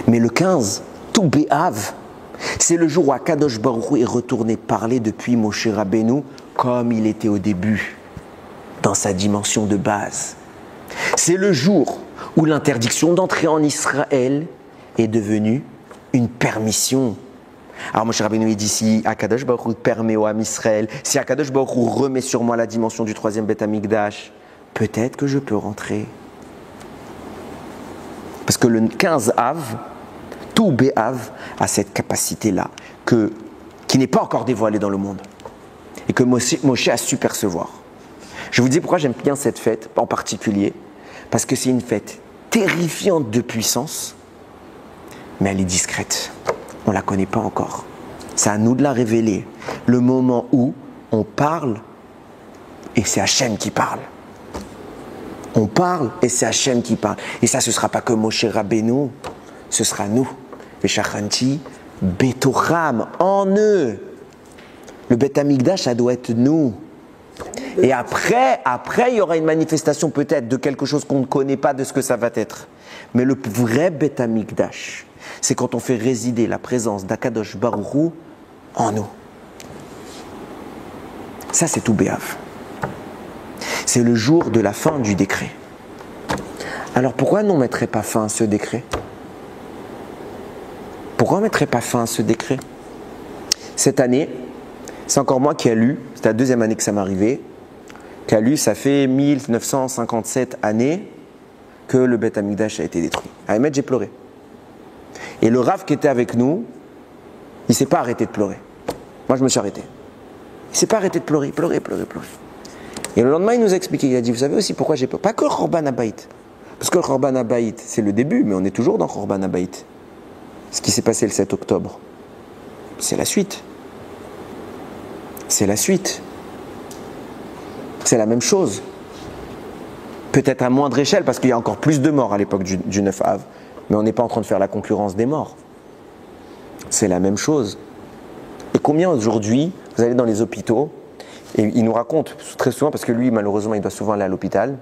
Mais le 15, Tou B'Av, c'est le jour où Akadosh Baruch Hu est retourné parler depuis Moshe Rabbeinu comme il était au début, dans sa dimension de base. C'est le jour où l'interdiction d'entrer en Israël est devenue une permission. Alors Moshe Rabbeinu il dit si Akadosh Baruch Hu permet au Ham Israël, si Akadosh Baruch Hu remet sur moi la dimension du troisième Bet Amigdash, peut-être que je peux rentrer. Parce que le 15 Av, Tou B'Av a cette capacité-là qui n'est pas encore dévoilée dans le monde et que Moshe a su percevoir. Je vous dis pourquoi j'aime bien cette fête en particulier, parce que c'est une fête terrifiante de puissance, mais elle est discrète. On ne la connaît pas encore. C'est à nous de la révéler. Le moment où on parle et c'est Hachem qui parle. On parle et c'est Hachem qui parle. Et ça, ce ne sera pas que Moshe Rabbeinu, ce sera nous. Veshachanti betocham, en eux. Le Bet Amigdash, ça doit être nous. Et après, il y aura une manifestation peut-être de quelque chose qu'on ne connaît pas de ce que ça va être. Mais le vrai Bet Amigdash, c'est quand on fait résider la présence d'Akadosh Baruch Hu en nous. Ça, c'est Tou B'Av. C'est le jour de la fin du décret. Alors pourquoi on ne mettrait pas fin à ce décret? Pourquoi on ne mettrait pas fin à ce décret? Cette année, c'est encore moi qui ai lu, c'est la deuxième année que ça m'est arrivé, qui a lu, ça fait 1957 années que le Bet Amigdash a été détruit. À Emet, j'ai pleuré. Et le Rav qui était avec nous, il ne s'est pas arrêté de pleurer. Moi, je me suis arrêté. Il ne s'est pas arrêté de pleurer, pleurer. Et le lendemain, il nous a expliqué, il a dit, vous savez aussi pourquoi j'ai peur? Pas que le Chorban Habayit. Parce que le Chorban Habayit, c'est le début, mais on est toujours dans le Chorban Habayit. Ce qui s'est passé le 7 octobre, c'est la suite. C'est la suite. C'est la même chose. Peut-être à moindre échelle, parce qu'il y a encore plus de morts à l'époque du 9 Av. Mais on n'est pas en train de faire la concurrence des morts. c'est la même chose. Et combien aujourd'hui, vous allez dans les hôpitaux, et il nous raconte très souvent, parce que lui, malheureusement, il doit souvent aller à l'hôpital,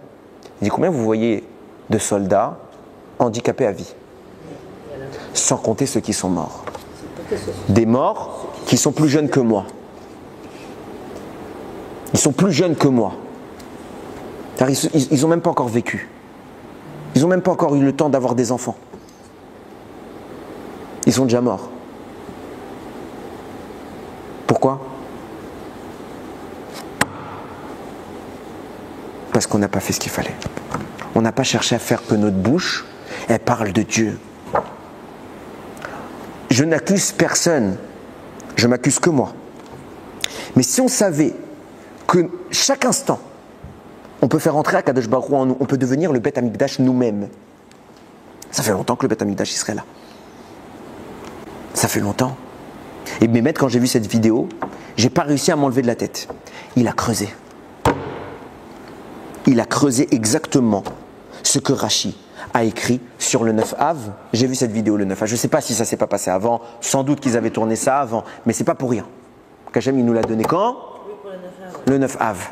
il dit combien vous voyez de soldats handicapés à vie, sans compter ceux qui sont morts. Des morts qui sont plus jeunes que moi. Ils sont plus jeunes que moi. Ils n'ont même pas encore vécu. Ils n'ont même pas encore eu le temps d'avoir des enfants. Ils sont déjà morts. Pourquoi? Parce qu'on n'a pas fait ce qu'il fallait. On n'a pas cherché à faire que notre bouche, elle parle de Dieu. Je n'accuse personne, je m'accuse que moi. Mais si on savait que chaque instant, on peut faire entrer Akadosh Baruch Hu en nous, on peut devenir le Beth Amikdash nous-mêmes. Ça fait longtemps que le Beth Amikdash il serait là. Ça fait longtemps. Et Mehmet, quand j'ai vu cette vidéo, j'ai pas réussi à m'enlever de la tête. Il a creusé. Il a creusé exactement ce que Rashi a écrit sur le 9 Av. J'ai vu cette vidéo le 9 Av. Je ne sais pas si ça s'est pas passé avant. Sans doute qu'ils avaient tourné ça avant. Mais c'est pas pour rien. Kachem, il nous l'a donné quand? Le 9 Av.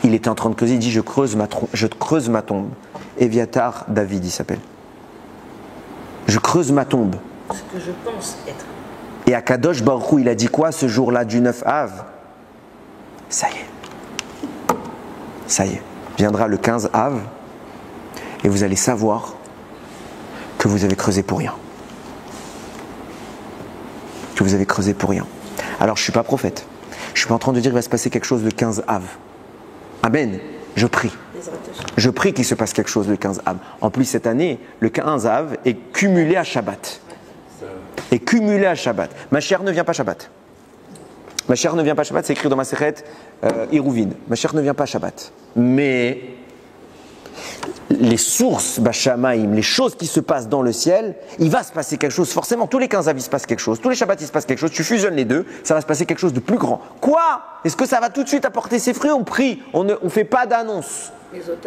Il était en train de creuser. Il dit je creuse ma tombe. Eviatar David, il s'appelle. Je creuse ma tombe. Ce que je pense être. Et à Kadosh Baruch Hu, il a dit quoi ce jour-là du 9 Av? Ça y est. Ça y est. Viendra le 15 Av. Et vous allez savoir que vous avez creusé pour rien. Que vous avez creusé pour rien. Alors je ne suis pas prophète. Je ne suis pas en train de dire qu'il va se passer quelque chose le 15 Av. Amen. Je prie. Je prie qu'il se passe quelque chose le 15 Av. En plus, cette année, le 15 Av est cumulé à Shabbat. Est cumulé à Shabbat. Ma chère ne vient pas Shabbat. Ma chère ne vient pas Shabbat, c'est écrit dans ma Sechet Iruvin. Ma chère ne vient pas Shabbat. Mais les sources Bashamaim, les choses qui se passent dans le ciel, il va se passer quelque chose. Forcément, tous les 15 Av, il se passe quelque chose. Tous les Shabbats, il se passe quelque chose. Tu fusionnes les deux, ça va se passer quelque chose de plus grand. Quoi? Est-ce que ça va tout de suite apporter ses fruits? On prie. On ne fait pas d'annonce.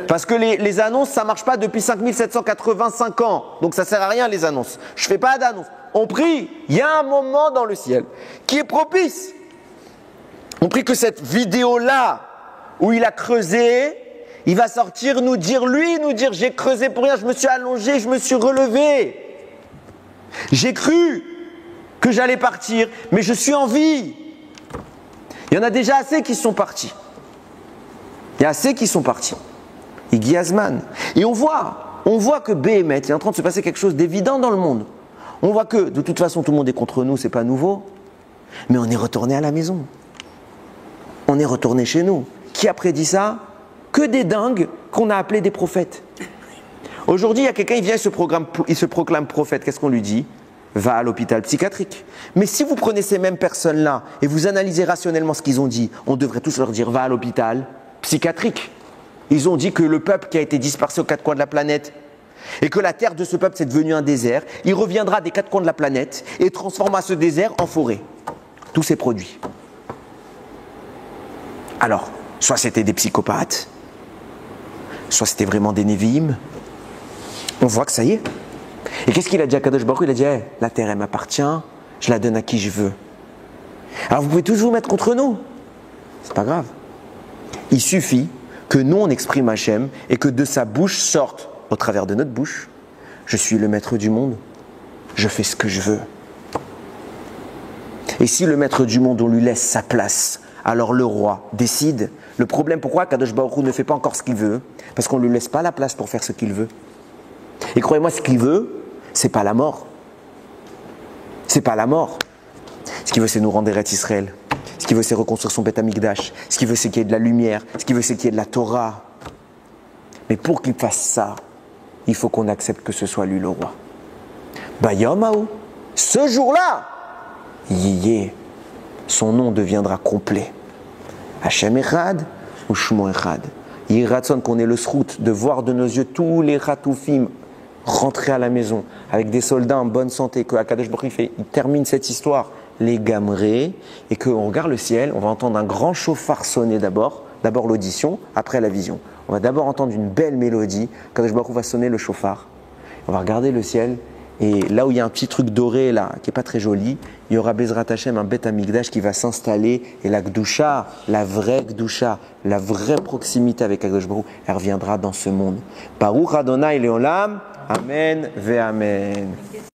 Parce que les annonces, ça ne marche pas depuis 5785 ans. Donc ça ne sert à rien les annonces. Je ne fais pas d'annonce. On prie. Il y a un moment dans le ciel qui est propice. On prie que cette vidéo-là, où il a creusé, il va sortir nous dire j'ai creusé pour rien, je me suis allongé, je me suis relevé. J'ai cru que j'allais partir, mais je suis en vie. Il y en a déjà assez qui sont partis. Il y a assez qui sont partis. Igiyazman. Et on voit que Béhémet, il est en train de se passer quelque chose d'évident dans le monde. On voit que de toute façon tout le monde est contre nous, c'est pas nouveau. Mais on est retourné à la maison. On est retourné chez nous. Qui a prédit ça? Que des dingues qu'on a appelés des prophètes. Aujourd'hui, il y a quelqu'un, il vient, il se proclame prophète. Qu'est-ce qu'on lui dit? Va à l'hôpital psychiatrique. Mais si vous prenez ces mêmes personnes-là et vous analysez rationnellement ce qu'ils ont dit, on devrait tous leur dire va à l'hôpital psychiatrique. Ils ont dit que le peuple qui a été dispersé aux quatre coins de la planète et que la terre de ce peuple c'est devenu un désert, il reviendra des quatre coins de la planète et transformera ce désert en forêt. Tous ces produits. Alors, soit c'était des psychopathes, soit c'était vraiment des Névi'im. On voit que ça y est. Et qu'est-ce qu'il a dit à Kadosh Baruch Hu? Il a dit hey, la terre elle m'appartient, je la donne à qui je veux. Alors vous pouvez toujours vous mettre contre nous. C'est pas grave. Il suffit que nous on exprime Hachem et que de sa bouche sorte, au travers de notre bouche, je suis le maître du monde, je fais ce que je veux. Et si le maître du monde on lui laisse sa place, alors le roi décide. Le problème, pourquoi Kadosh Baruch Hu ne fait pas encore ce qu'il veut? Parce qu'on ne lui laisse pas la place pour faire ce qu'il veut. Et croyez-moi, ce qu'il veut, c'est pas la mort. C'est pas la mort. Ce qu'il veut, c'est nous rendre Eretz Israël. Ce qu'il veut, c'est reconstruire son Beth Amikdash. Ce qu'il veut, c'est qu'il y ait de la lumière. Ce qu'il veut, c'est qu'il y ait de la Torah. Mais pour qu'il fasse ça, il faut qu'on accepte que ce soit lui le roi. Bayamaou, ce jour-là, Yiyé, son nom deviendra complet. Hachem Echad ou Shmo Echad. Yiratson, qu'on ait le srout de voir de nos yeux tous les Ratoufim rentrer à la maison avec des soldats en bonne santé, que Akadosh Baruch Hu il termine cette histoire, les gamerés, et qu'on regarde le ciel, on va entendre un grand chauffard sonner d'abord l'audition, après la vision. On va d'abord entendre une belle mélodie, Akadosh Baruch Hu va sonner le chauffard, on va regarder le ciel, Et là où il y a un petit truc doré là, qui est pas très joli, il y aura Bezrat Hashem un Beth Amikdash qui va s'installer et la Gdusha, la vraie Gdusha, la vraie proximité avec Akadosh Baruch Hu, elle reviendra dans ce monde. Baruch Adonai Leolam, Amen ve Amen.